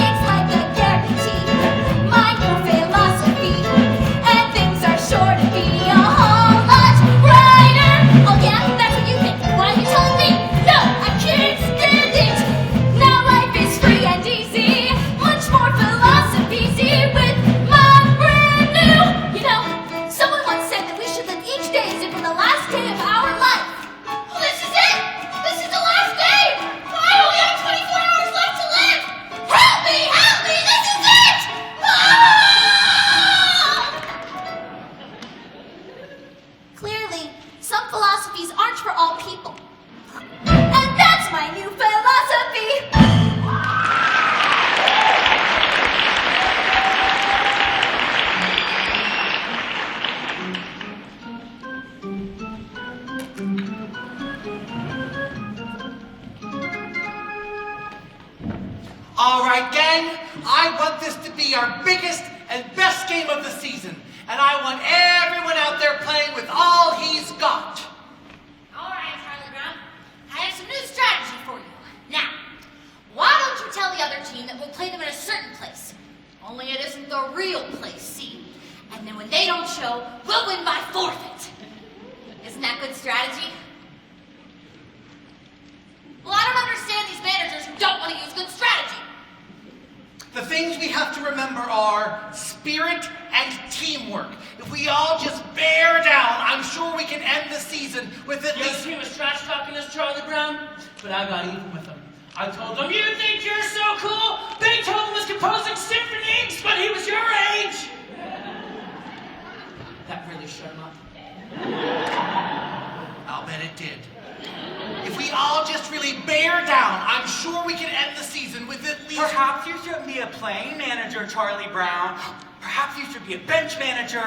It's like a guarantee, my new philosophy, and things are sure to be a whole lot brighter. Oh yeah, that's what you think. Why are you telling me? No, I can't stand it! Now life is free and easy, much more philosophy with my brand new. You know, someone once said that we should live each day as if it were the last day of our life. Well, this is it! This is the last day! I only have 24 hours left to live! Help me! Help me! This is it! Ah! Clearly, some philosophies aren't for all people. And that's my new philosophy! All right, gang, I want this to be our biggest and best game of the season. And I want everyone out there playing with all he's got. All right, Charlie Brown. I have some new strategy for you. Now, why don't you tell the other team that we'll play them in a certain place? Only it isn't the real place, see? And then when they don't show, we'll win by forfeit. Isn't that good strategy? Well, I don't understand these managers who don't want to use good strategy. The things we have to remember are spirit and teamwork. If we all just bear down, I'm sure we can end the season with at Your least... team was trash talking us, Charlie Brown, but I got even with them. I told them, you think you're so cool? Beethoven was composing symphonies when he was your age. That really shut him up. I'll bet it did. If we all just really bear down, I'm sure we can end the season with at least... Perhaps you shouldn't be a playing manager, Charlie Brown. Perhaps you should be a bench manager.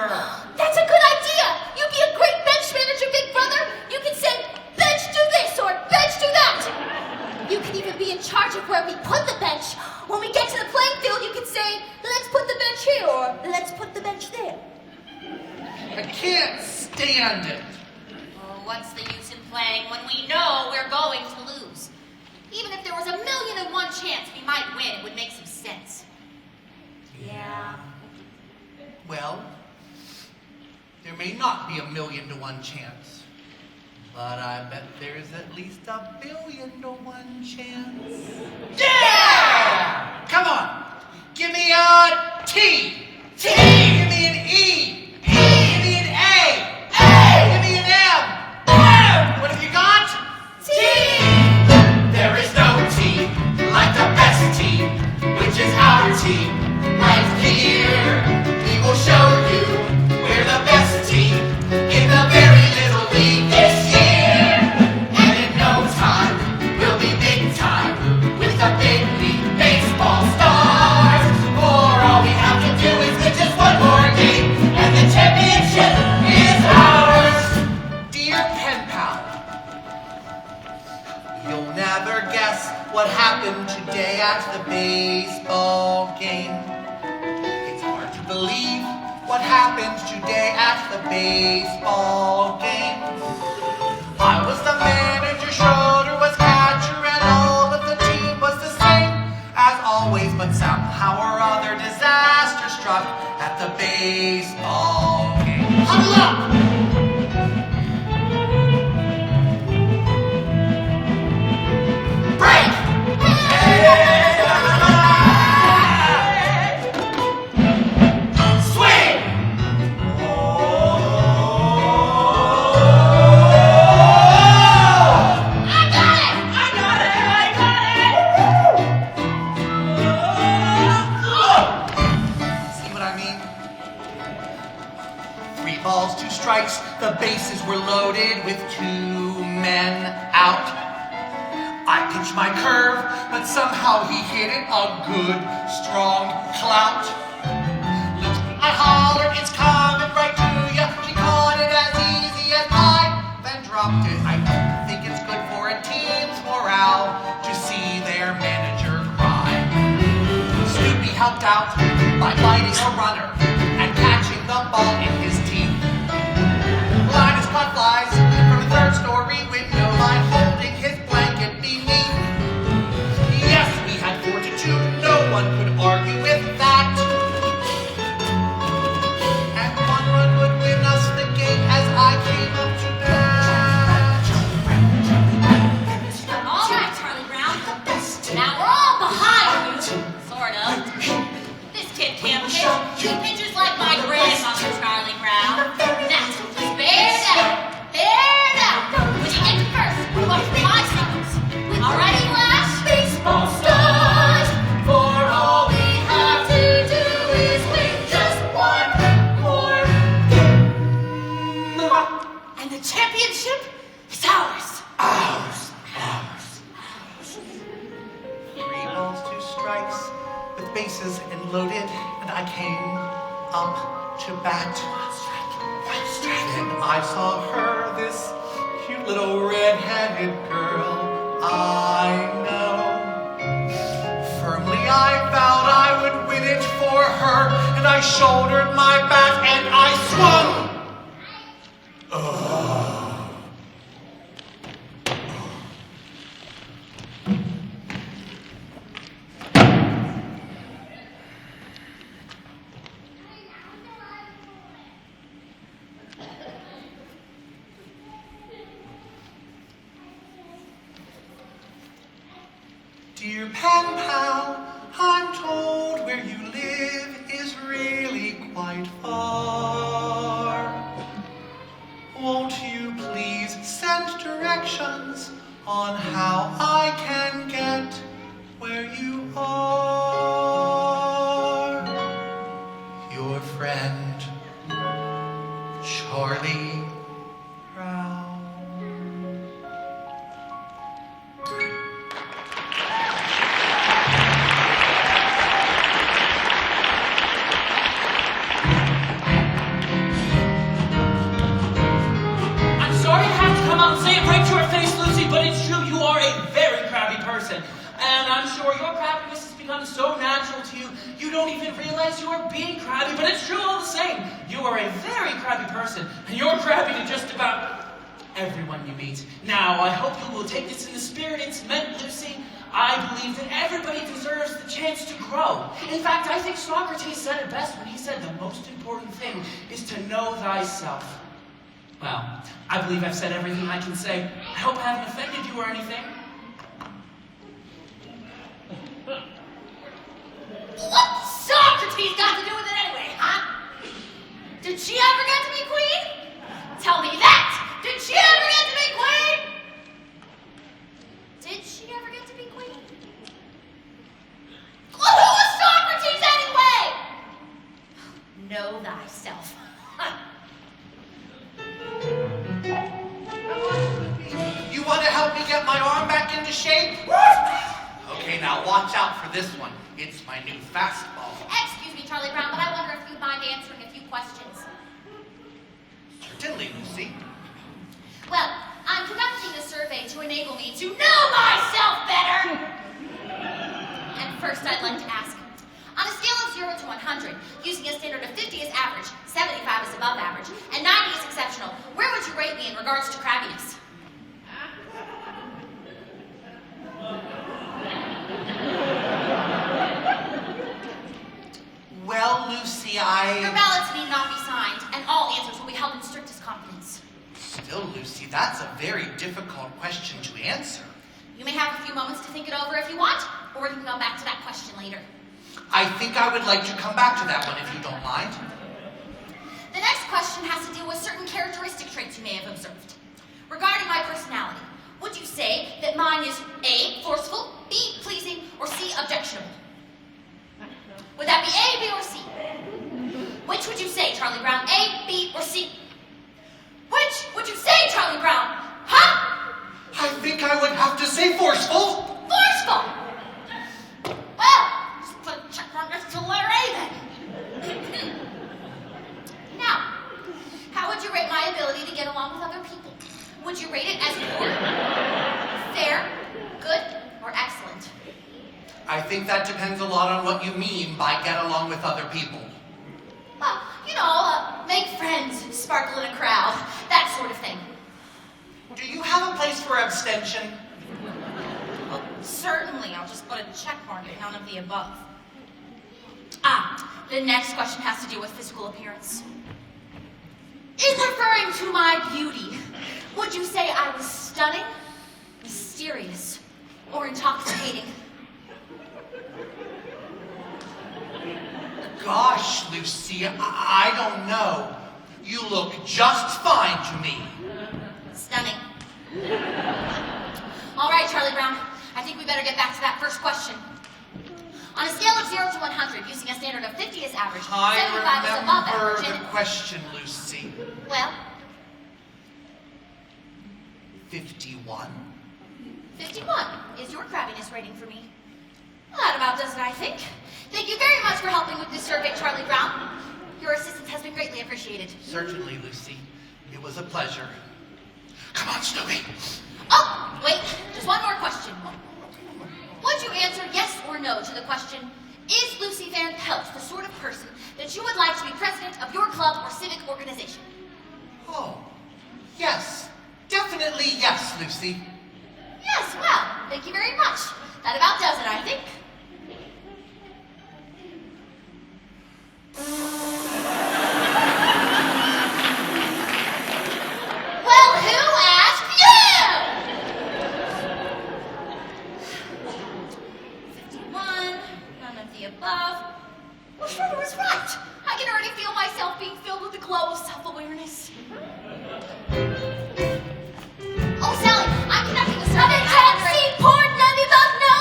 That's a good idea! You'd be a great bench manager, Big Brother! You can say, bench do this or bench do that! You can even can be in charge of where we put the bench. When we get to the playing field, you can say, let's put the bench here, or let's put the bench there. I can't stand it. Oh, what's the use in playing when we know we're going to lose? Even if there was 1,000,001 chance we might win, it would make some sense. Yeah. Well, there may not be 1,000,000 to 1 chance, but I bet there's at least 1,000,000,000 to 1 chance. Yeah! Come on, give me a T. T! Give me an E. E! Give me an A. A! Give me an M. M! What have you got? T! There is no team like the best team, which is our team right here. We will show you we're the best team in the very little league this year. And in no time, we'll be big time with the big league baseball stars. For all we have to do is win just one more game, and the championship is ours. Dear pen pal, you'll never guess what happened today at the baseball game. It's hard to believe what happened today at the baseball game. I was the manager, Schroeder was catcher, and all of the team was the same as always, but somehow or other disaster struck at the baseball game. Huddle up! Break! Swing! See what I mean? 3 balls, 2 strikes, the bases were loaded with 2 men out. I pitched my curve, but somehow he hit it a good, strong clout. I hollered, it's coming right to ya. She caught it as easy as pie, then dropped it. I don't think it's good for a team's morale to see their manager cry. Snoopy helped out by lighting a runner and catching the ball in his teeth. Linus caught flies from a 3rd-story window line, holding his blanket beneath. Yes, we had fortitude, no one could argue with that. And 1 run would win us the game as I came up to bat. All right, Charlie Brown. Now we're all behind you, sort of. This kid can't pitch. He pitches like my grandmother, Charlie Brown. Now, just bear down. Bear down. When you get to first, we're going to 5 seconds. All right, Flash? Baseball stars. For all we have to do is win just 1 more game. And the championship is ours. Ours. 3 balls, 2 strikes, with bases and loaded, and I came up to bat. Then I saw her, this cute little red-headed girl I know. Firmly I vowed I would win it for her, and I shouldered my bat and I swung. Dear pen pal, I'm told where you live is really quite sure your crabbiness has become so natural to you, you don't even realize you are being crabby, but it's true all the same. You are a very crabby person, and you're crabby to just about everyone you meet. Now, I hope you will take this in the spirit it's meant, Lucy. I believe that everybody deserves the chance to grow. In fact, I think Socrates said it best when he said the most important thing is to know thyself. Well, I believe I've said everything I can say. I hope I haven't offended you or anything. What's Socrates got to do with it anyway, huh? Did she ever get to be queen? Tell me that! Did she ever get to be queen? Did she ever get to be queen? Well, who was Socrates anyway? Know thyself. You want to help me get my arm back into shape? Okay, now watch out for this one. It's my new fastball. Excuse me, Charlie Brown, but I wonder if you'd mind answering a few questions. Certainly, Lucy. Well, I'm conducting a survey to enable me to know myself better. And first, I'd like to ask, on a scale of 0 to 100, using a standard of 50 as average, 75 is above average, and 90 is exceptional, where would you rate me in regards to crabbiness? Well, Lucy, Your ballots need not be signed, and all answers will be held in strictest confidence. Still, Lucy, that's a very difficult question to answer. You may have a few moments to think it over if you want, or we can come back to that question later. I think I would like to come back to that one if you don't mind. The next question has to deal with certain characteristic traits you may have observed. Regarding my personality, would you say that mine is A, forceful, B, pleasing, or C, objectionable? Would that be A, B, or C? Which would you say, Charlie Brown? A, B, or C? Which would you say, Charlie Brown? Huh? I think I would have to say forceful. Forceful! Well, just put a check mark next to letter A then. Now, how would you rate my ability to get along with other people? Would you rate it as poor, fair, good, or excellent? I think that depends a lot on what you mean by get along with other people. Well, you know, make friends, sparkle in a crowd, that sort of thing. Do you have a place for abstention? Well, certainly, I'll just put a check mark at none of the above. The next question has to do with physical appearance. In referring to my beauty, would you say I was stunning, mysterious, or intoxicating? Gosh, Lucy, I don't know. You look just fine to me. Stunning. All right, Charlie Brown, I think we better get back to that first question. On a scale of 0 to 100, using a standard of 50 as average, 75 is above I average, remember and... the question, Lucy. Well, 51. 51 is your crabbiness rating for me. Well, that about does it, I think. Thank you very much for helping with this survey, Charlie Brown. Your assistance has been greatly appreciated. Certainly, Lucy. It was a pleasure. Come on, Snoopy. Oh, wait, just one more question. Would you answer yes or no to the question, is Lucy Van Pelt the sort of person that you would like to be president of your club or civic organization? Oh, yes. Definitely yes, Lucy. Yes, well, thank you very much. That about does it, I think. Well, who asked you? 51, none of the above. Well, Schroeder was right. I can already feel myself being filled with the glow of self-awareness. Oh, Sally, I'm conducting a survey. See, poured none of the above, no?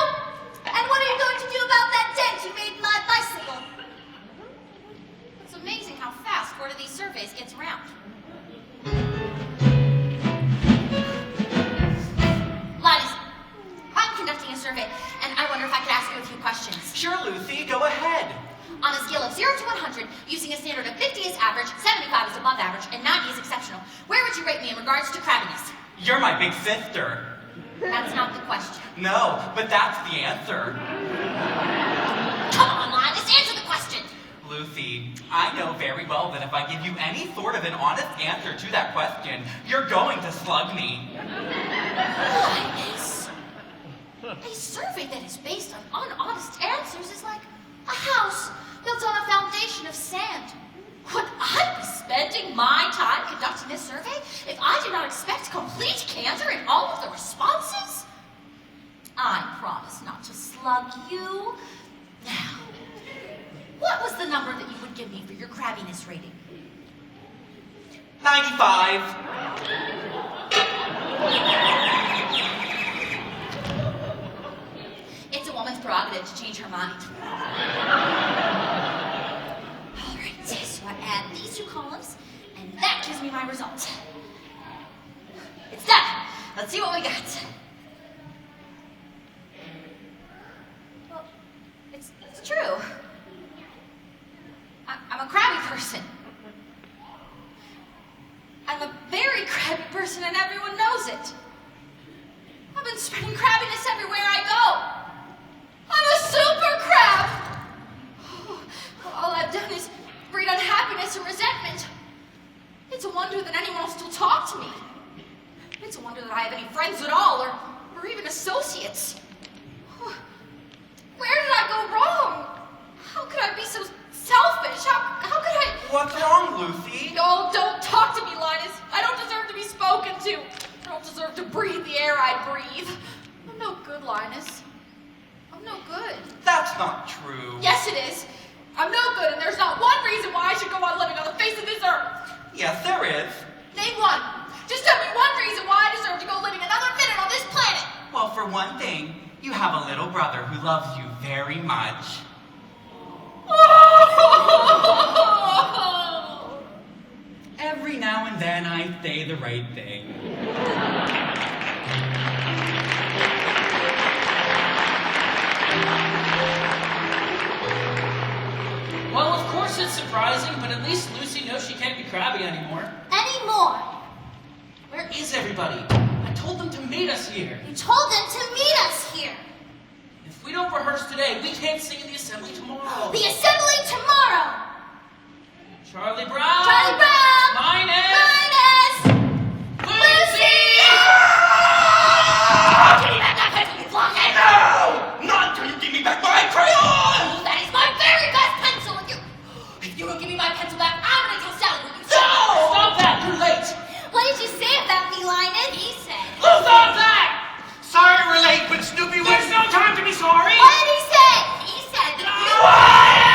And what are you going to do about that dent you made in my bicycle? It's amazing how fast word of these surveys gets around. Linus, I'm conducting a survey, and I wonder if I could ask you a few questions. Sure, Lucy, go ahead. On a scale of 0 to 100, using a standard of 50 as average, 75 is above average, and 90 is exceptional, where would you rate me in regards to crabbiness? You're my big sister. That's not the question. No, but that's the answer. Come on, Linus, answer the question. Lucy, I know very well that if I give you any sort of an honest answer to that question, you're going to slug me. Linus, a survey that is based on honest answers is like a house built on a foundation of sand. Would I be spending my time conducting this survey if I did not expect complete candor in all of the responses? I promise not to slug you. Now, what was the number that you would give me for your crabbiness rating? 95. It's a woman's prerogative to change her mind. All right, so I add these two columns, and that gives me my result. It's done. Let's see what we got. Well, it's true. I'm a crabby person. I'm a very crabby person, and everyone knows it. I've been spreading crabbiness everywhere I go. I'm a super crab! All I've done is breed unhappiness and resentment. It's a wonder that anyone will still talk to me. It's a wonder that I have any friends at all, or even associates. Where did I go wrong? How could I be so selfish? How could I... What's wrong, Lucy? Oh, don't talk to me, Linus. I don't deserve to be spoken to. I don't deserve to breathe the air I breathe. I'm no good, Linus. I'm no good. That's not true. Yes, it is. I'm no good, and there's not one reason why I should go on living on the face of this earth. Yes, there is. Name one. Just tell me one reason why I deserve to go living another minute on this planet. Well, for one thing, you have a little brother who loves you very much. Every now and then I say the right thing. Well, of course it's surprising, but at least Lucy knows she can't be crabby anymore. Anymore. Where is everybody? I told them to meet us here. You told them to meet us here. If we don't rehearse today, we can't sing in the assembly tomorrow. The assembly tomorrow. Charlie Brown! Charlie Brown! Linus! Linus! Lucy! Give me back that pencil, you blockhead! No! Not until you give me back my crayon! That is my very best pencil, and if you don't give me my pencil back, I'm gonna tell Sally what you said. No! Stop that! You're late! What did you say about me, Linus? He said... Stop that! Sorry we're late, but Snoopy was... There's no time to be sorry! What did he say? He said that Quiet!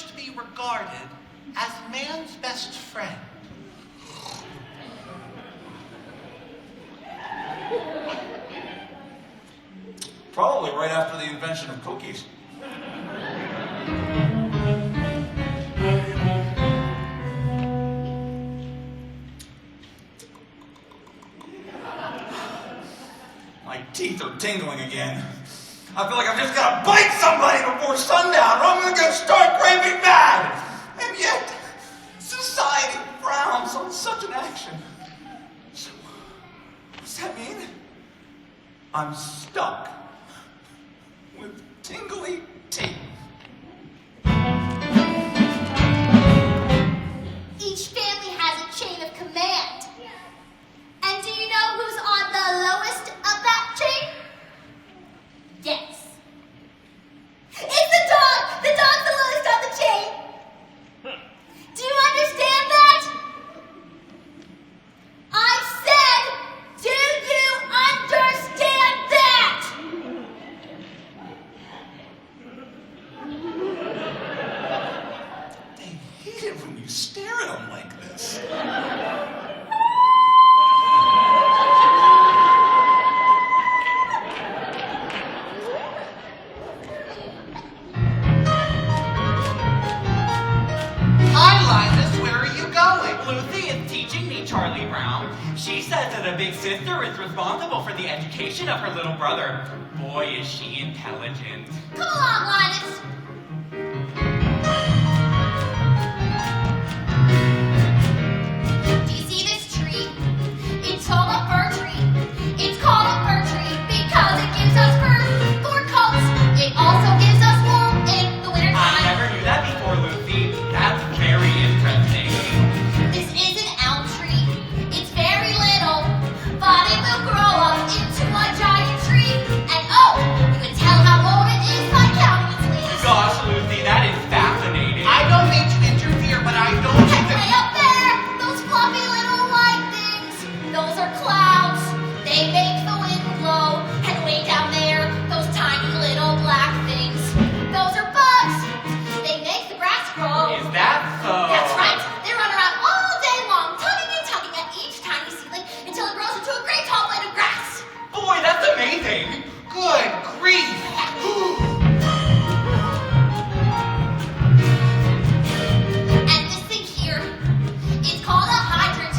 first be regarded as man's best friend? Probably right after the invention of cookies. My teeth are tingling again. I feel like I've just got to bite somebody before sundown or I'm going to start raving mad. And yet, society frowns on such an action. So, what's that mean? I'm stuck with tingly teeth. Each family has a chain of command. And do you know who's on the lowest of that chain? Yes. It's the dog! The dog's the lowest on the chain! Do you understand that? I said, do you understand that? They hate it when you stare at them like this. Hi, Linus, where are you going? Lucy is teaching me Charlie Brown. She says that a big sister is responsible for the education of her little brother. Boy, is she intelligent. Come along, Linus. Do you see this tree? It's called a fir tree. It's called a fir tree because it gives us fur for coats. It also gives us wool in the I wintertime. never knew that before, Lucy. That's very interesting. This is an elm tree. It's very little, but it will grow up into a giant tree. And oh, you can tell how old it is by counting its leaves. Gosh, Lucy, that is fascinating. I don't mean to interfere, but I don't And think way that... up there, those fluffy little white things, those are clouds. They make the wind blow. And way down there, those tiny little black things, those are bugs. They make the grass grow. Is that so? That's right. They run around all day long, tugging and tugging at each tiny seedling until it grows into a great tall blade of grass. Boy, that's amazing. Good grief! And this thing here, it's called a hydrant.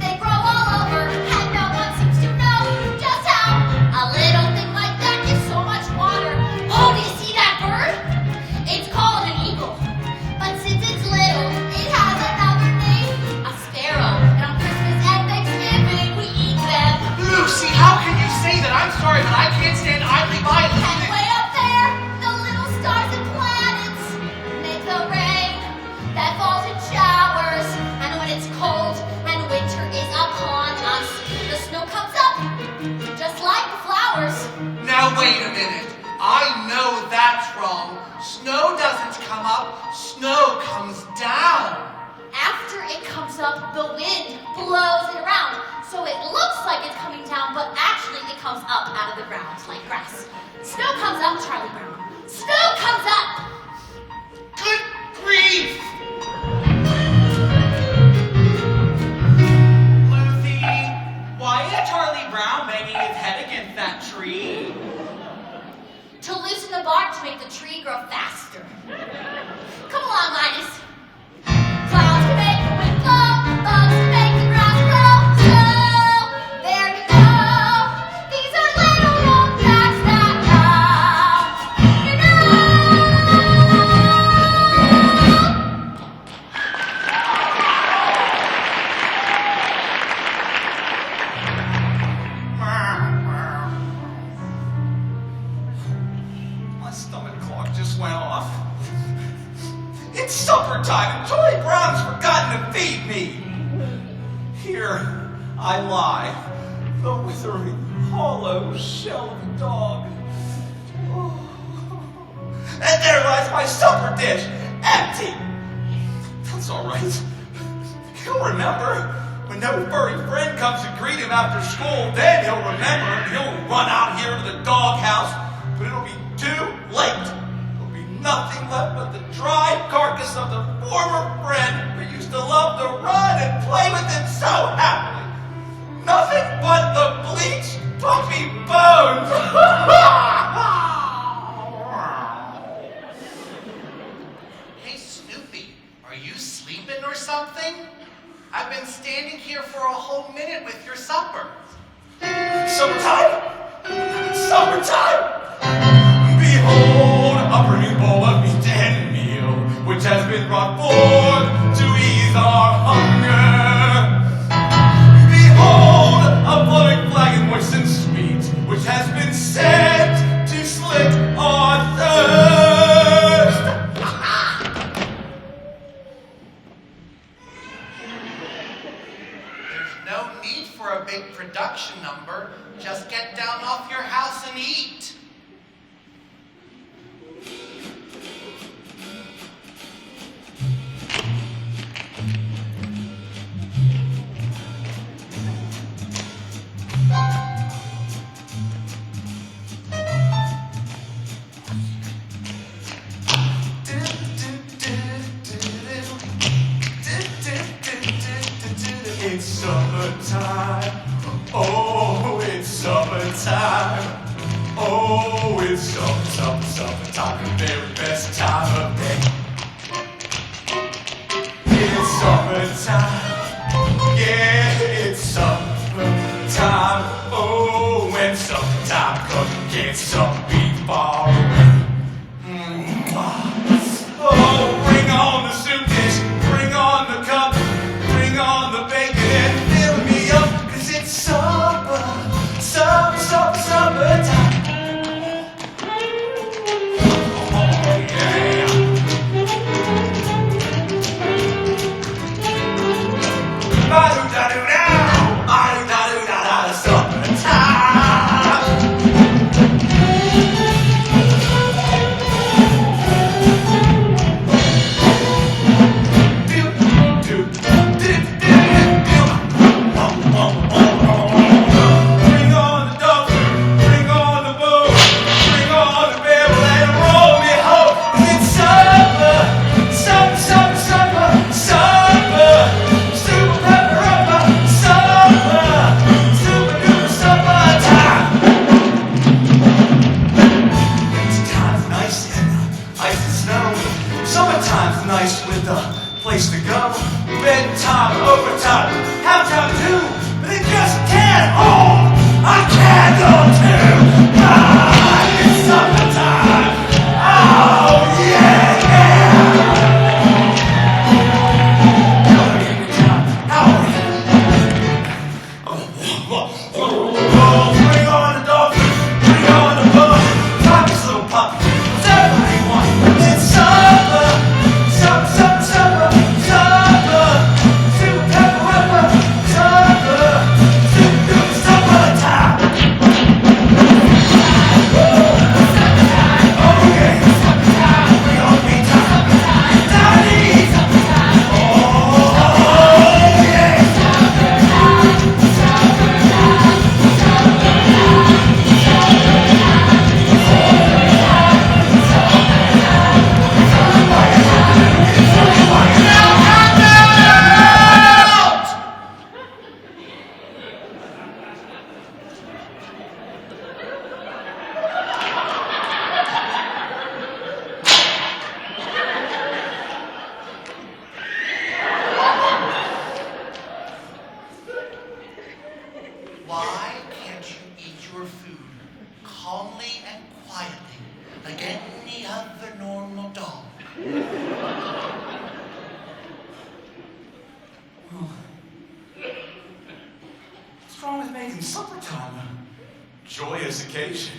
They grow all over, and no one seems to know just how a little thing like that gives so much water. Oh, do you see that bird? It's called an eagle. But since it's little, it has another name, a sparrow. And on Christmas and Thanksgiving, we eat them. Lucy, how can you say that? I'm sorry, but I can't stand idly by and And listen. way up there, the little stars and planets make the rain that falls in showers. And when it's cold and winter is upon us, the snow comes up, just like the flowers. Now wait a minute. I know that's wrong. Snow doesn't come up, snow comes down. After it comes up, the wind blows it around. So it looks like it's coming down, but actually it comes up out of the ground like grass. Snow comes up, Charlie Brown. Snow comes up! Good grief! Lucy, why is Charlie Brown banging his head against that tree? To loosen the bark to make the tree grow faster. Come along, Linus. Clouds can make the wind blow, bugs can make the grass grow. So, there you go. These are little known facts that now you My stomach clock just went off. It's supper time and Charlie Brown's forgotten to feed me. Here I lie, the withering, hollow shell of a dog. And there lies my supper dish, empty. That's all right. He'll remember. When no furry friend comes to greet him after school, then he'll remember and he'll run out here to the doghouse. But it'll be too late. There'll be Nothing left but the dry carcass of the former friend who used to love to run and play with him so happily. Nothing but the bleached, puffy bones. Hey, Snoopy, are you sleeping or something? I've been standing here for a whole minute with your supper. Summertime! Summertime! Behold, a burning bowl of meat and meal, which has been brought forth to ease our hunger. Behold, a flowing flagon moist and sweet, which has been sent to slake our thirst. There's no need for a big production number. Just get down off your house and eat. It's summertime. Oh, it's summertime. Oh, it's summertime. The very best time of day. It's summertime. Yeah, it's summertime. Oh, when summertime comes, can't some be far away. Oh, bring on the soup dish, bring on the cup, bring on the bacon and fill me up, 'cause it's summertime. Oh, yeah. Ba-do-da-do-dow, ba-do-da-do-da-da, summertime. Bring on the dog, bring on the bull, bring on the barrel and roll me home. 'Cause it's summer, summer, super pepper upper, super duper summertime. Wintertime's nice and ice and snow. Summertime's nice with a place to go. Bedtime, overtime, have time too, but it just can't hold a candle to. Ah, it's summertime. Oh yeah. Oh, bring on the dog, bring on the bug, pockets, little puppy, whatever they want. It's summer, super pepper upper, super duper summertime. Oh yeah, bring on me time, daddy. Oh yeah. Why can't you eat your food calmly and quietly like any other normal dog? What's wrong with making supper time a joyous occasion?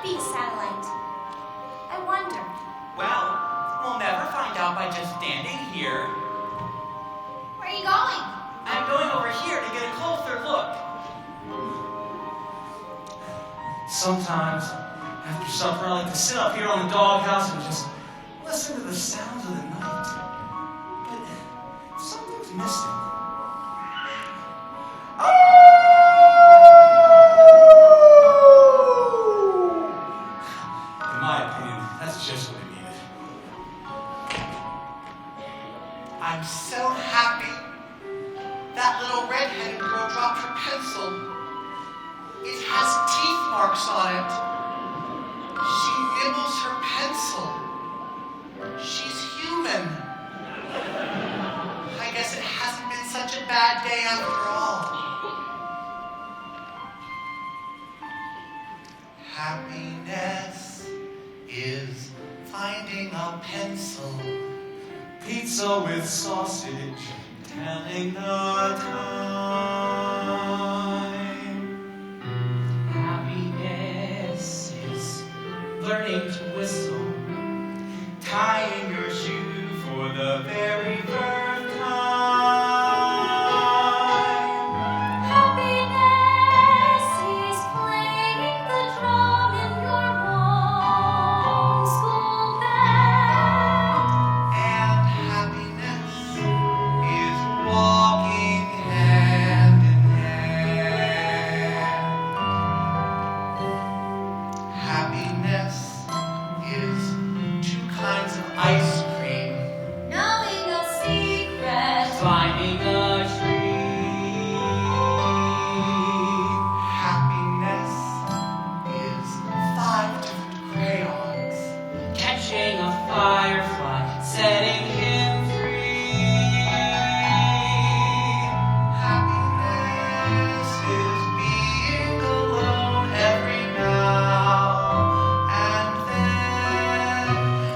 might be a satellite. I wonder. Well, we'll never find out by just standing here. Where are you going? I'm going over here to get a closer look. Sometimes, after supper, I like to sit up here on the doghouse and just listen to the sounds of the night. But something's missing. In my opinion, that's just what it needed. I'm so happy that little red-headed girl dropped her pencil. It has teeth marks on it. She nibbles her pencil. She's human. I guess it hasn't been such a bad day after all. Happiness is finding a pencil. Pizza with sausage, telling the time. Happiness is learning to whistle. Tying your shoe for the very first time. Happiness is playing the drum in your home school band. And happiness is walking hand in hand. Happiness is two kinds of ice cream. Knowing a secret. Climbing a tree. Happiness is 5 different crayons. Catching a firefly, setting him free. Happiness is being alone every now and then.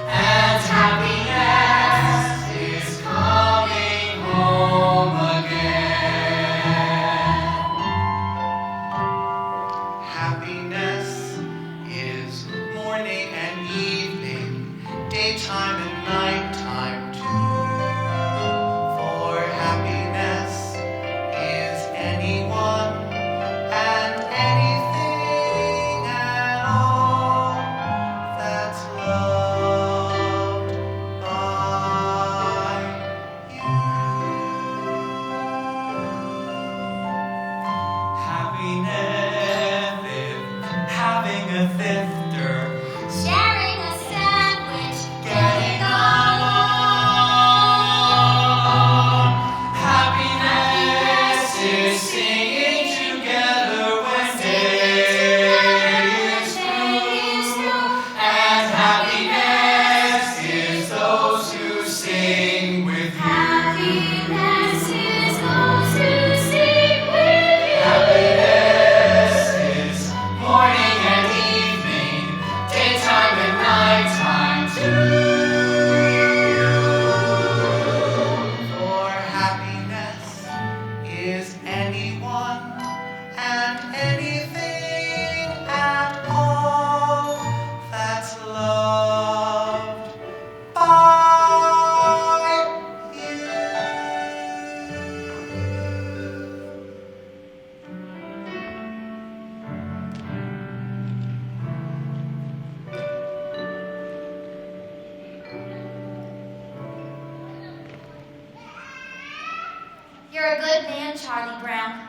And happiness is coming home again. Happiness is morning and evening, daytime and nighttime too. For happiness is anyone and anything at all that's loved by you. Happiness is having a sister. Sharing a sandwich. Getting along. Happiness is singing together when day is through. And happiness is those who sing with you. Happiness is those who sing with you. Happiness is morning and evening, daytime and nighttime too. For happiness is anyone and anything at all that's loved by you. You're a good man, Charlie Brown.